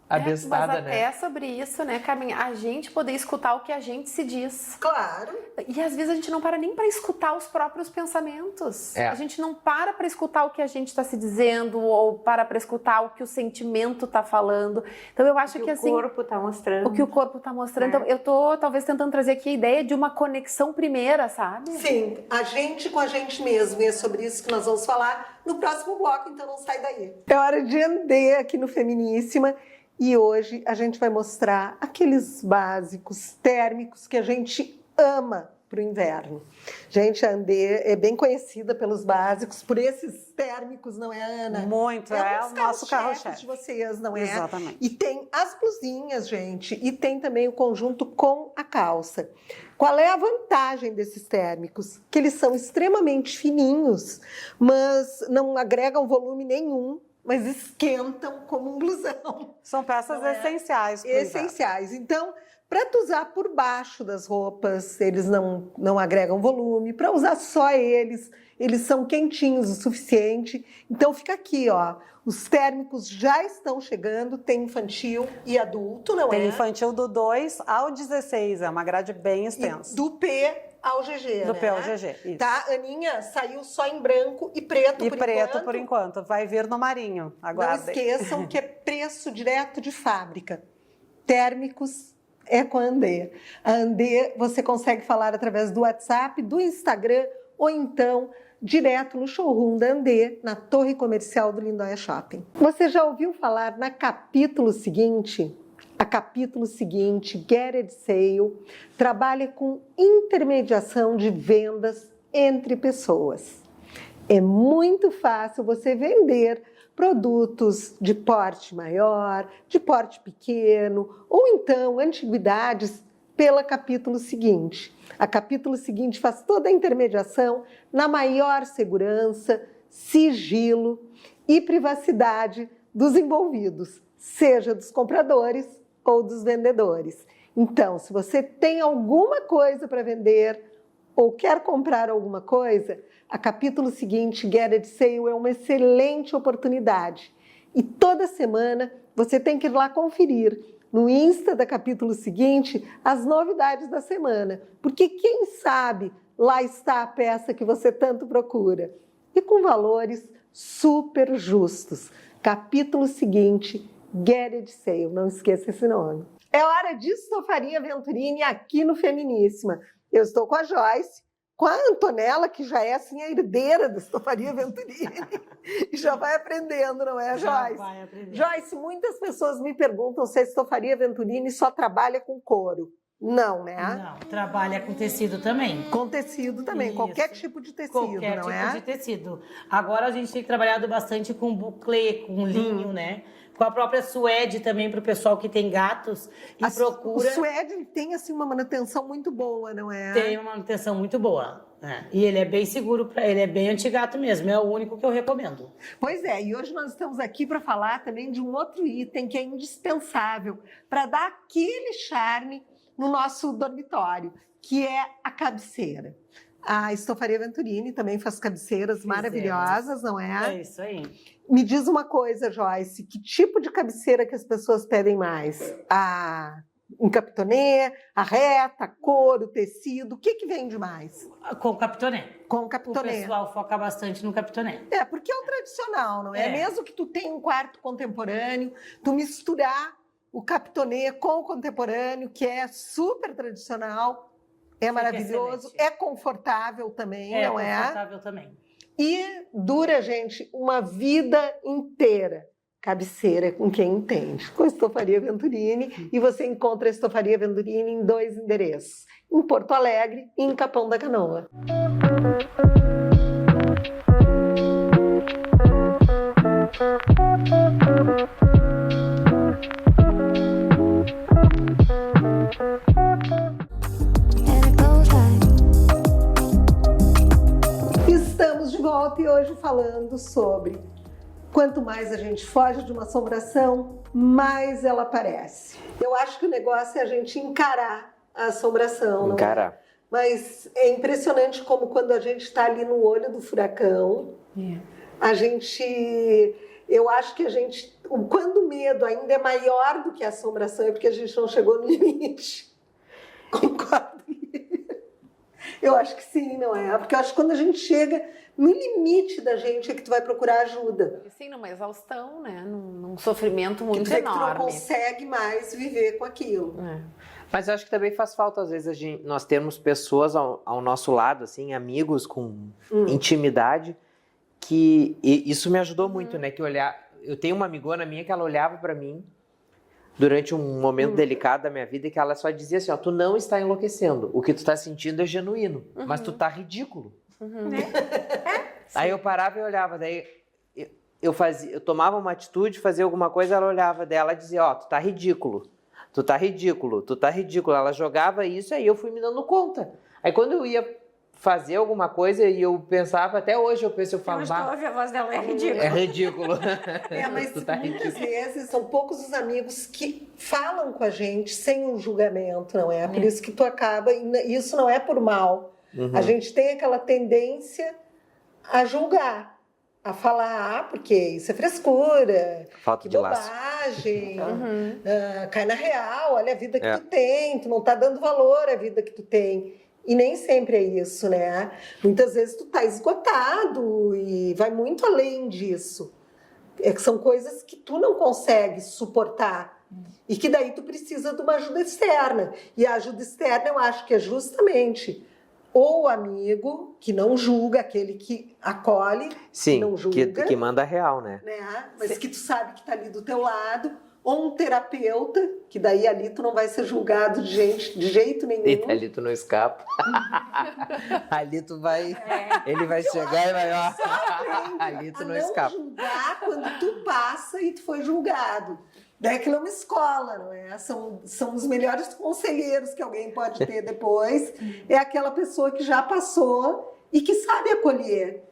abestada, mas né? até sobre isso, né, Carmen? A gente poder escutar o que a gente se diz. Claro. E às vezes a gente não para nem para escutar os próprios pensamentos. É. A gente não para escutar o que a gente está se dizendo ou para escutar o que o sentimento está falando. Então eu acho que assim, o corpo tá mostrando. o que o corpo está mostrando. Então eu tô talvez tentando trazer aqui a ideia de uma conexão primeira, sabe? Sim, a gente com a gente mesmo. E é sobre isso que nós vamos falar no próximo bloco, então não sai daí. É hora de andar aqui no Feminíssima. E hoje a gente vai mostrar aqueles básicos térmicos que a gente ama para o inverno. Gente, a Andê é bem conhecida pelos básicos, por esses térmicos, não é, Ana? Muito, É é um o dos nosso carro-chefes carro-chefe. de vocês, não é? Exatamente. E tem as blusinhas, gente, e tem também o conjunto com a calça. Qual é a vantagem desses térmicos? Que eles são extremamente fininhos, mas não agregam volume nenhum, mas esquentam como um blusão. São peças Não é? essenciais pro inverno. Essenciais. Então, para tu usar por baixo das roupas, eles não agregam volume. Para usar só eles são quentinhos o suficiente. Então, fica aqui, ó. Os térmicos já estão chegando, tem infantil e adulto, não é? Tem infantil do 2 ao 16, é uma grade bem extensa. E do P ao GG, Do né? P ao GG, isso. Tá, Aninha, saiu só em branco e preto E por preto enquanto. por enquanto. Vai vir no marinho, Não aguardem. esqueçam que é preço direto de fábrica. Térmicos é com a Andê. A Andê você consegue falar através do WhatsApp, do Instagram ou então direto no showroom da Andê, na Torre Comercial do Lindóia Shopping. Você já ouviu falar na capítulo seguinte? A capítulo seguinte, Get It Sale, trabalha com intermediação de vendas entre pessoas. É muito fácil você vender produtos de porte maior, de porte pequeno, ou então antiguidades pela capítulo seguinte. A capítulo seguinte faz toda a intermediação na maior segurança, sigilo e privacidade dos envolvidos, seja dos compradores ou dos vendedores. Então, se você tem alguma coisa para vender ou quer comprar alguma coisa, a capítulo seguinte, Get It Sale, é uma excelente oportunidade. E toda semana você tem que ir lá conferir no Insta da capítulo seguinte as novidades da semana. Porque quem sabe lá está a peça que você tanto procura. E com valores super justos. Capítulo seguinte, Get It Sale. Não esqueça esse nome. É hora de Estofaria Venturini aqui no Feminíssima. Eu estou com a Joyce, com a Antonella, que já é assim a herdeira da Estofaria Venturini. E já vai aprendendo, não é, Joyce? Já vai aprender. Joyce, muitas pessoas me perguntam se a Estofaria Venturini só trabalha com couro. Não, né? Não, trabalha com tecido também. Com tecido também, Isso. qualquer tipo de tecido, Qualquer não tipo é? de tecido. Agora a gente tem trabalhado bastante com buclê, com linho, né? Com a própria suede também para o pessoal que tem gatos e procura. O suede tem assim uma manutenção muito boa, não é? Tem uma manutenção muito boa. Né? E ele é bem seguro, ele é bem antigato mesmo, é o único que eu recomendo. Pois é, e hoje nós estamos aqui para falar também de um outro item que é indispensável para dar aquele charme no nosso dormitório, que é a cabeceira. A Estofaria Venturini também faz cabeceiras maravilhosas, não é? É isso aí. Me diz uma coisa, Joyce, que tipo de cabeceira que as pessoas pedem mais? Um capitonê, a reta, couro, tecido, o que vende mais? Com o capitoné. Com o O capitonê. pessoal foca bastante no capitoné. É, porque é o tradicional, não é? É. Mesmo que tu tenha um quarto contemporâneo, tu misturar o capitonê com o contemporâneo, que é super tradicional, é maravilhoso, excelente. é confortável também, É não é? confortável também. E dura, gente, uma vida inteira. Cabeceira com quem entende. Com a Estofaria Venturini. E você encontra a Estofaria Venturini em 2 endereços. Em Porto Alegre e em Capão da Canoa. Estamos de volta e hoje falando sobre quanto mais a gente foge de uma assombração, mais ela aparece. Eu acho que o negócio é a gente encarar a assombração, não é? Encarar. Mas é impressionante como quando a gente está ali no olho do furacão, a gente... Eu acho que a gente quando o medo ainda é maior do que a assombração, é porque a gente não chegou no limite. Concordo? Eu acho que sim, não é? Porque eu acho que quando a gente chega no limite da gente é que tu vai procurar ajuda. Sim, numa exaustão, né? Num sofrimento muito Que tu enorme. não consegue mais viver com aquilo. Mas eu acho que também faz falta, às vezes, nós termos pessoas ao nosso lado, assim, amigos com intimidade, que isso me ajudou muito, né? Eu tenho uma amigona minha que ela olhava pra mim durante um momento delicado da minha vida e que ela só dizia assim, ó, tu não está enlouquecendo, o que tu tá sentindo é genuíno, mas tu tá ridículo. Aí eu parava e olhava, daí eu tomava uma atitude, fazia alguma coisa, ela olhava dela e dizia, ó, tu tá ridículo, tu tá ridículo, tu tá ridículo. Ela jogava isso e aí eu fui me dando conta. Aí quando eu ia fazer alguma coisa e eu pensava, até hoje eu falo, Mas tu ouve a voz dela, é ridículo. é ridículo. Mas Tu tá muitas ridículo. vezes são poucos os amigos que falam com a gente sem um julgamento, não é? Por isso que tu acaba, e isso não é por mal. A gente tem aquela tendência a julgar, a falar, porque isso é frescura, Falta que de laço. bobagem, cai na real, olha a vida que tu tem, tu não tá dando valor à vida que tu tem. E nem sempre é isso, né? Muitas vezes tu tá esgotado e vai muito além disso. É que são coisas que tu não consegue suportar e que daí tu precisa de uma ajuda externa. E a ajuda externa eu acho que é justamente o amigo que não julga, aquele que acolhe, Sim, que não julga, que manda real, né? mas que tu sabe que tá ali do teu lado, ou um terapeuta, que daí ali tu não vai ser julgado de jeito nenhum. E ali tu não escapa. Ali tu vai... Ele vai chegar e vai... Ó, ali tu não escapa. Julgar quando tu passa e tu foi julgado. Daí aquilo é uma escola, não é? São os melhores conselheiros que alguém pode ter depois. É aquela pessoa que já passou e que sabe acolher.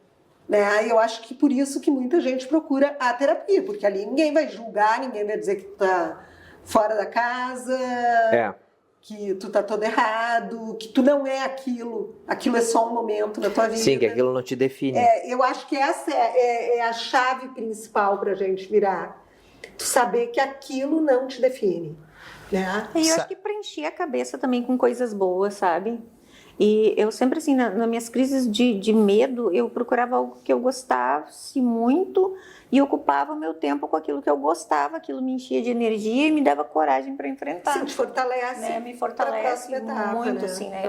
Né? Eu acho que por isso que muita gente procura a terapia, porque ali ninguém vai julgar, ninguém vai dizer que tu tá fora da casa, que tu tá todo errado, que tu não é aquilo é só um momento na tua vida. Sim, que aquilo não te define. Eu acho que essa é a chave principal pra gente virar. Tu saber que aquilo não te define. Né? E eu acho que preencher a cabeça também com coisas boas, sabe? E eu sempre, assim, nas minhas crises de medo, eu procurava algo que eu gostasse muito e ocupava o meu tempo com aquilo que eu gostava, aquilo me enchia de energia e me dava coragem para enfrentar. Sim, te fortalece. Né? Me fortalece etapa, muito, né? assim, né?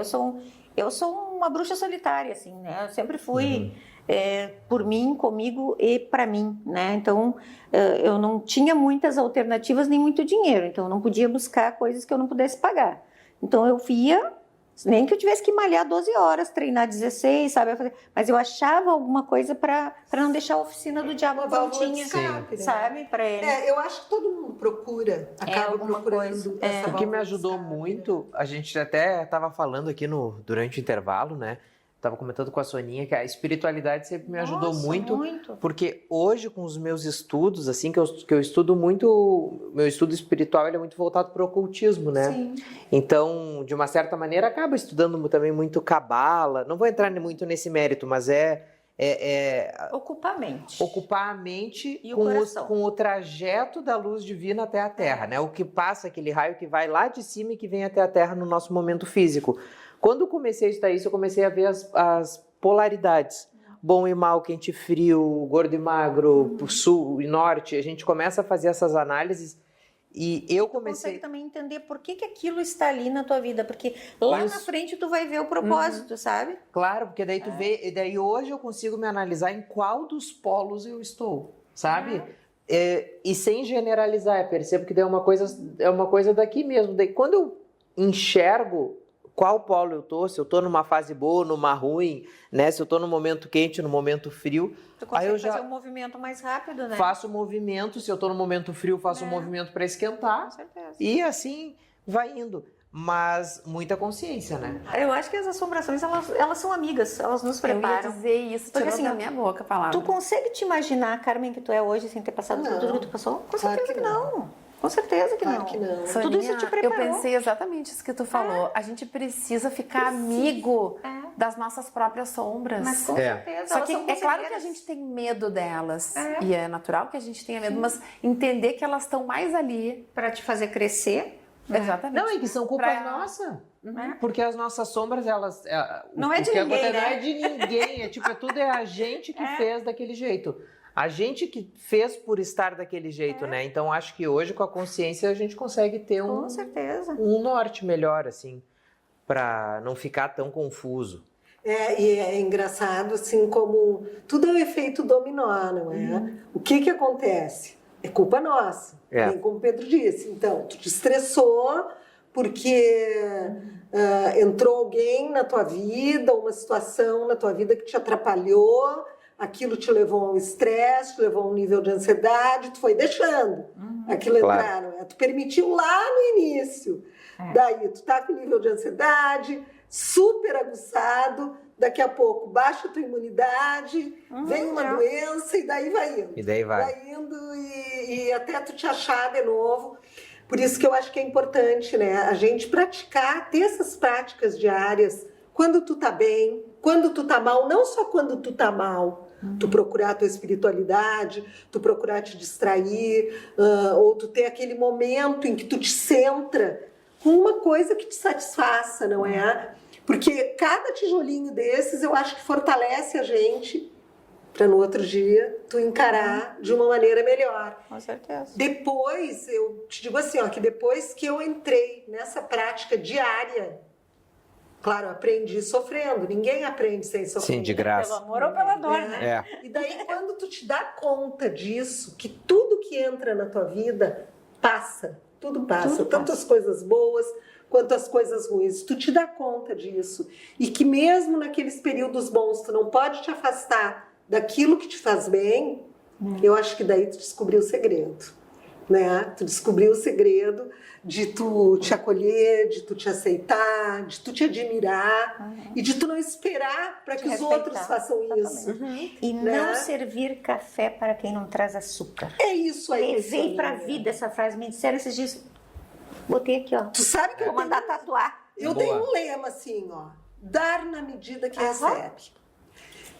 Eu sou uma bruxa solitária, assim, né? Eu sempre fui por mim, comigo e para mim, né? Então, eu não tinha muitas alternativas nem muito dinheiro, então eu não podia buscar coisas que eu não pudesse pagar. Então, eu ia... Nem que eu tivesse que malhar 12 horas, treinar 16, sabe? Mas eu achava alguma coisa para não deixar a oficina do diabo prontinha, sabe? Para ele. Eu acho que todo mundo procura, acaba procurando essa O que me ajudou muito, a gente até estava falando aqui durante o intervalo, né? Estava comentando com a Soninha que a espiritualidade sempre me ajudou muito, porque hoje com os meus estudos, assim, que eu estudo muito, meu estudo espiritual ele é muito voltado para o ocultismo, né? Sim. Então, de uma certa maneira, acaba estudando também muito cabala, não vou entrar muito nesse mérito, mas ocupar a mente. Ocupar a mente e o coração. Com o trajeto da luz divina até a Terra, né? O que passa, aquele raio que vai lá de cima e que vem até a Terra no nosso momento físico. Quando eu comecei a estudar isso, eu comecei a ver as polaridades. Bom e mal, quente e frio, gordo e magro, sul e norte. A gente começa a fazer essas análises e eu comecei... Você consegue também entender por que aquilo está ali na tua vida. Porque lá na frente tu vai ver o propósito, sabe? Claro, porque daí tu vê... E daí hoje eu consigo me analisar em qual dos polos eu estou, sabe? E sem generalizar, eu percebo que daí é uma coisa daqui mesmo. Daí quando eu enxergo qual polo eu tô, se eu tô numa fase boa, numa ruim, né? Se eu tô no momento quente, no momento frio. Tu consegue fazer um movimento mais rápido, né? Faço movimento, se eu tô no momento frio, faço um movimento para esquentar. Com certeza. E assim vai indo. Mas muita consciência, né? Eu acho que as assombrações, elas são amigas, elas nos preparam. Eu ia dizer isso, tirou da minha boca a palavra. Tu consegue te imaginar, Carmen, que tu é hoje sem ter passado por tudo que tu passou? Com certeza que não. Com certeza que Claro não. que não. Tudo isso te Soninha, preparou. eu pensei exatamente isso que tu falou. A gente precisa ficar amigo das nossas próprias sombras. Mas com certeza. Só elas que são é claro que a conselheiras. gente tem medo delas. E é natural que a gente tenha medo, mas entender que elas estão mais ali. Para te fazer crescer. Exatamente. Não, e que são culpa Pra- nossa. Porque as nossas sombras, elas... Não é de que ninguém, acontece né? Não é de ninguém. É tipo, tudo é a gente que fez daquele jeito. A gente que fez por estar daquele jeito, né? Então, acho que hoje, com a consciência, a gente consegue ter Com certeza. um norte melhor, assim, para não ficar tão confuso. E é engraçado, assim, como tudo é um efeito dominó, não é? O que acontece? É culpa nossa, bem como o Pedro disse. Então, tu te estressou porque entrou alguém na tua vida, uma situação na tua vida que te atrapalhou, aquilo te levou a um estresse, te levou a um nível de ansiedade, tu foi deixando aquilo entrar, não é? Tu permitiu lá no início. Daí, tu tá com nível de ansiedade super aguçado, daqui a pouco baixa a tua imunidade, vem uma doença e daí vai indo. E daí vai. Vai indo e até tu te achar de novo. Por isso que eu acho que é importante, né, a gente praticar, ter essas práticas diárias, quando tu tá bem, quando tu tá mal, não só quando tu tá mal, tu procurar a tua espiritualidade, tu procurar te distrair, ou tu ter aquele momento em que tu te centra com uma coisa que te satisfaça, não é? Porque cada tijolinho desses eu acho que fortalece a gente para no outro dia tu encarar de uma maneira melhor. Com certeza. Depois, eu te digo assim, ó, que depois que eu entrei nessa prática diária, claro, eu aprendi sofrendo, ninguém aprende sem sofrer. Sim, de graça. Pelo amor ou pela dor, né? E daí, quando tu te dá conta disso, que tudo que entra na tua vida passa, tudo passa, tanto as coisas boas quanto as coisas ruins, tu te dá conta disso. E que mesmo naqueles períodos bons, tu não pode te afastar daquilo que te faz bem, eu acho que daí tu descobriu o segredo, né? Tu descobriu o segredo de tu te acolher, de tu te aceitar, de tu te admirar e de tu não esperar para que os outros façam isso. E né? não servir café para quem não traz açúcar. É isso aí. Levei para a vida essa frase, me disseram esses dias. Botei aqui, ó. Tu sabe que Vou mandar tatuar. eu tenho um lema assim, ó. Dar na medida que recebe.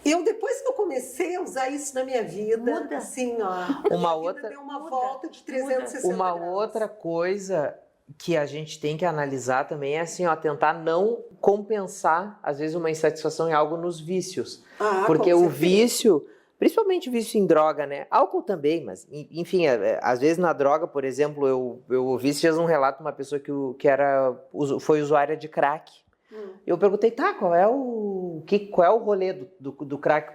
Eu, depois que eu comecei a usar isso na minha vida, Muda. assim, ó, Uma a vida outra- deu uma volta de 360 Uma graus. outra coisa que a gente tem que analisar também é assim, ó, tentar não compensar, às vezes, uma insatisfação em algo nos vícios. Porque com o certeza. vício, principalmente vício em droga, né? Álcool também, mas, enfim, às vezes na droga, por exemplo, eu ouvi esses dias um relato de uma pessoa foi usuária de crack. Eu perguntei, tá, qual é o rolê do crack?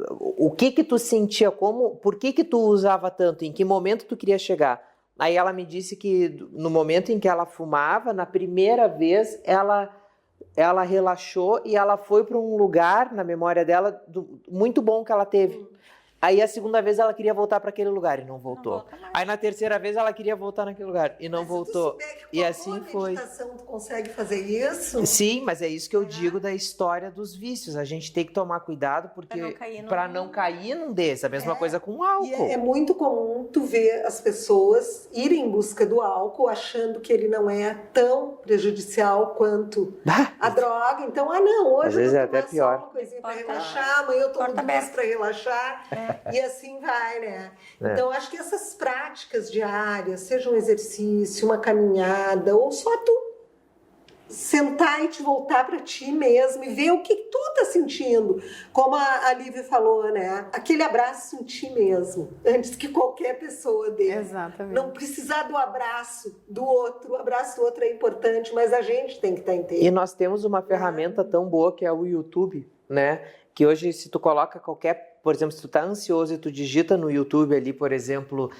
O que tu sentia, por que tu usava tanto, em que momento tu queria chegar? Aí ela me disse que no momento em que ela fumava, na primeira vez, ela relaxou e ela foi para um lugar, na memória dela, muito bom que ela teve. Aí a segunda vez ela queria voltar para aquele lugar e não voltou. Aí na terceira vez ela queria voltar naquele lugar e não voltou. E assim foi. Meditação, tu consegue fazer isso? Sim, mas é isso que eu digo da história dos vícios. A gente tem que tomar cuidado porque para não cair num desses. A mesma coisa com o álcool. E é muito comum tu ver as pessoas irem em busca do álcool achando que ele não é tão prejudicial quanto a droga. Então, não, hoje Às vezes eu é vou até tomar pior. só uma coisinha para relaxar, amanhã eu tomo Porta duas aberta. para relaxar. E assim vai, né? Então, acho que essas práticas diárias, seja um exercício, uma caminhada, ou só tu sentar e te voltar para ti mesmo e ver o que tu tá sentindo. Como a Lívia falou, né? Aquele abraço em ti mesmo, antes que qualquer pessoa dê. Exatamente. Não precisar do abraço do outro. O abraço do outro é importante, mas a gente tem que estar inteiro. E nós temos uma ferramenta tão boa que é o YouTube, né? Que hoje, se tu coloca por exemplo, se tu tá ansioso e tu digita no YouTube ali, por exemplo,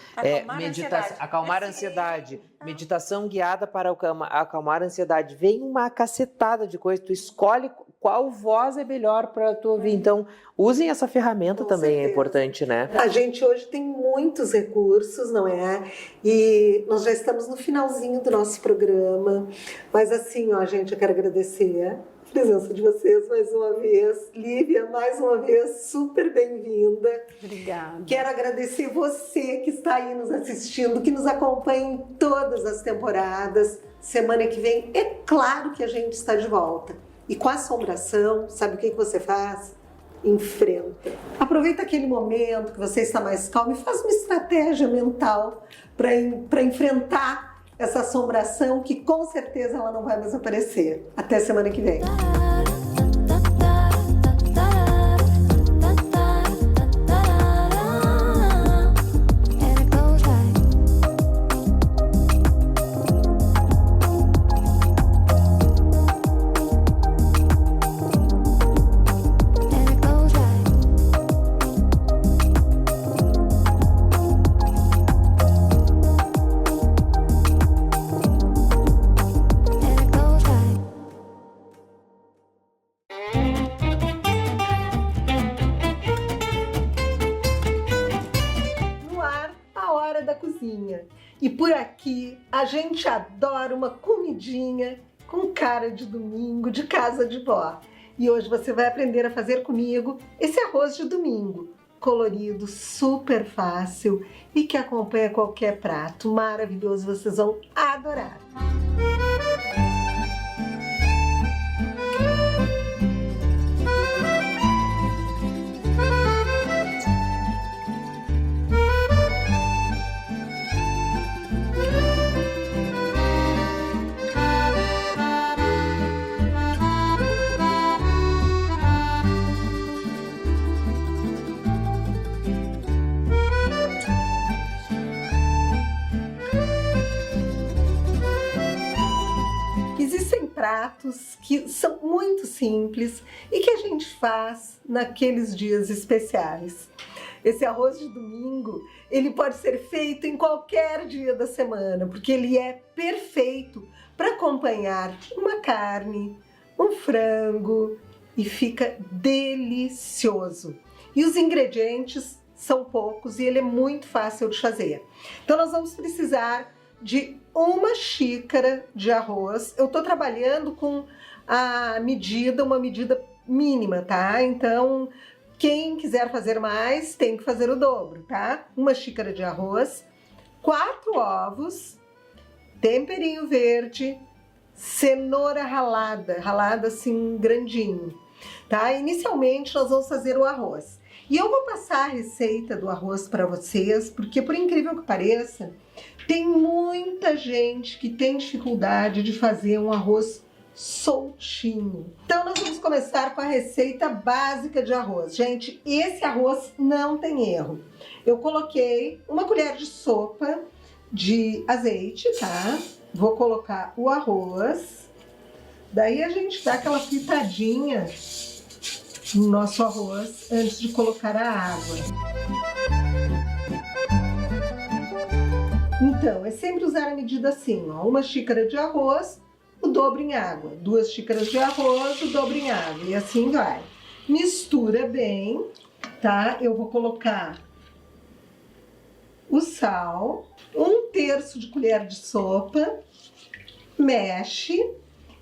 acalmar a ansiedade, meditação guiada para acalmar a ansiedade, vem uma cacetada de coisa, tu escolhe qual voz é melhor para tu ouvir. Então, usem essa ferramenta Com também, certeza. é importante, né? A gente hoje tem muitos recursos, não é? E nós já estamos no finalzinho do nosso programa. Mas assim, ó, gente, eu quero agradecer presença de vocês mais uma vez. Lívia, mais uma vez, super bem-vinda. Obrigada. Quero agradecer você que está aí nos assistindo, que nos acompanha em todas as temporadas. Semana que vem, é claro que a gente está de volta. E com a assombração, sabe o que você faz? Enfrenta. Aproveita aquele momento que você está mais calmo e faz uma estratégia mental para enfrentar essa assombração que com certeza ela não vai mais aparecer. Até semana que vem. E por aqui a gente adora uma comidinha com cara de domingo de casa de vó. E hoje você vai aprender a fazer comigo esse arroz de domingo, colorido, super fácil e que acompanha qualquer prato. Maravilhoso, vocês vão adorar. Pratos que são muito simples e que a gente faz naqueles dias especiais. Esse arroz de domingo, ele pode ser feito em qualquer dia da semana, porque ele é perfeito para acompanhar uma carne, um frango e fica delicioso. E os ingredientes são poucos e ele é muito fácil de fazer. Então nós vamos precisar de 1 xícara de arroz. Eu tô trabalhando com a medida, uma medida mínima, tá? Então, quem quiser fazer mais, tem que fazer o dobro, tá? 1 xícara de arroz, 4 ovos, temperinho verde, cenoura ralada, ralada assim grandinho, tá? Inicialmente nós vamos fazer o arroz. E eu vou passar a receita do arroz para vocês, porque por incrível que pareça, tem muita gente que tem dificuldade de fazer um arroz soltinho. Então nós vamos começar com a receita básica de arroz. Gente, esse arroz não tem erro. Eu coloquei 1 colher de sopa de azeite, tá? Vou colocar o arroz. Daí a gente dá aquela fritadinha no nosso arroz antes de colocar a água. Então, é sempre usar a medida assim, ó, 1 xícara de arroz, o dobro em água. 2 xícaras de arroz, o dobro em água. E assim vai. Mistura bem, tá? Eu vou colocar o sal, 1/3 de colher de sopa, mexe.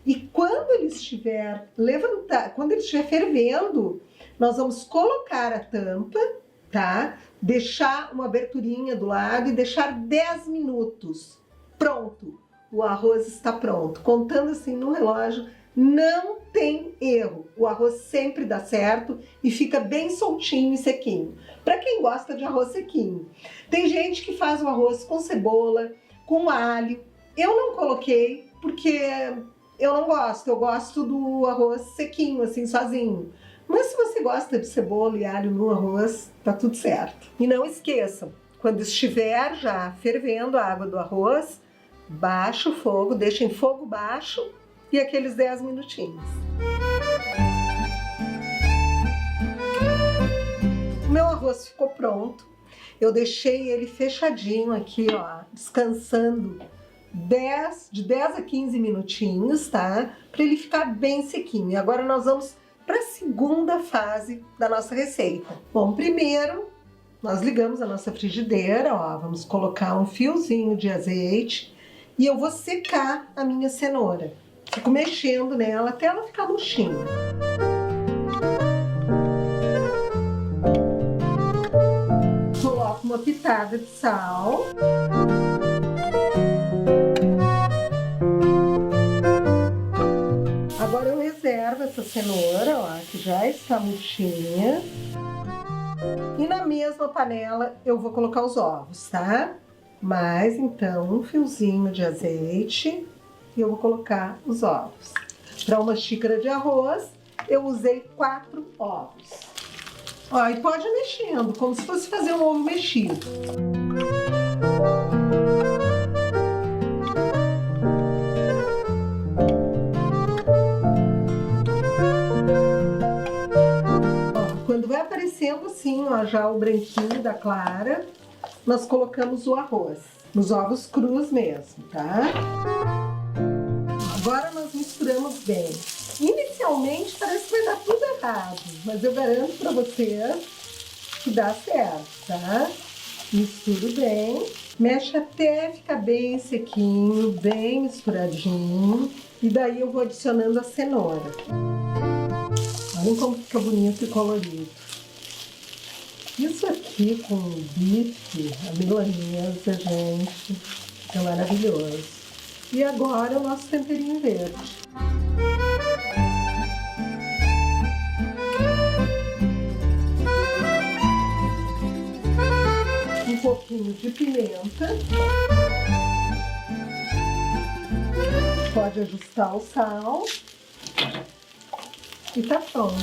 E quando ele estiver fervendo, nós vamos colocar a tampa, tá? Deixar uma aberturinha do lado e deixar 10 minutos. Pronto, o arroz está pronto. Contando assim no relógio, não tem erro. O arroz sempre dá certo e fica bem soltinho e sequinho. Para quem gosta de arroz sequinho. Tem gente que faz o arroz com cebola, com alho. Eu não coloquei porque eu não gosto. Eu gosto do arroz sequinho, assim, sozinho. Mas se você gosta de cebola e alho no arroz, tá tudo certo. E não esqueçam, quando estiver já fervendo a água do arroz, baixa o fogo, deixa em fogo baixo e aqueles 10 minutinhos. O meu arroz ficou pronto. Eu deixei ele fechadinho aqui, ó, descansando de 10 a 15 minutinhos, tá? Para ele ficar bem sequinho. E agora nós vamos para a segunda fase da nossa receita. Bom, primeiro nós ligamos a nossa frigideira, ó, vamos colocar um fiozinho de azeite e eu vou secar a minha cenoura. Fico mexendo nela até ela ficar murchinha. Coloco uma pitada de sal. Agora eu reservo essa cenoura, ó, que já está murchinha. E na mesma panela eu vou colocar os ovos, tá? Mais então um fiozinho de azeite e eu vou colocar os ovos. Para uma xícara de arroz, eu usei 4 ovos. Ó, e pode ir mexendo, como se fosse fazer um ovo mexido. Quando vai aparecendo assim, ó, já o branquinho da clara, nós colocamos o arroz, nos ovos crus mesmo, tá? Agora nós misturamos bem. Inicialmente parece que vai dar tudo errado, mas eu garanto pra vocês que dá certo, tá? Misturo bem, mexe até ficar bem sequinho, bem misturadinho, e daí eu vou adicionando a cenoura. Olha como fica bonito e colorido. Isso aqui com bife, a milanesa, gente, é maravilhoso. E agora o nosso temperinho verde. Um pouquinho de pimenta. Pode ajustar o sal. E tá pronto.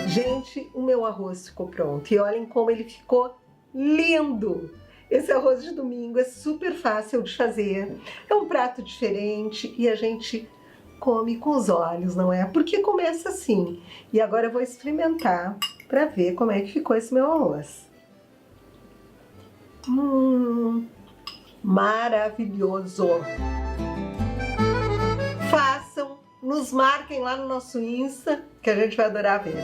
Gente, o meu arroz ficou pronto. E olhem como ele ficou lindo! Esse arroz de domingo é super fácil de fazer. É um prato diferente e a gente come com os olhos, não é? Porque começa assim. E agora eu vou experimentar para ver como é que ficou esse meu arroz. Maravilhoso! Façam, nos marquem lá no nosso Insta, que a gente vai adorar ver.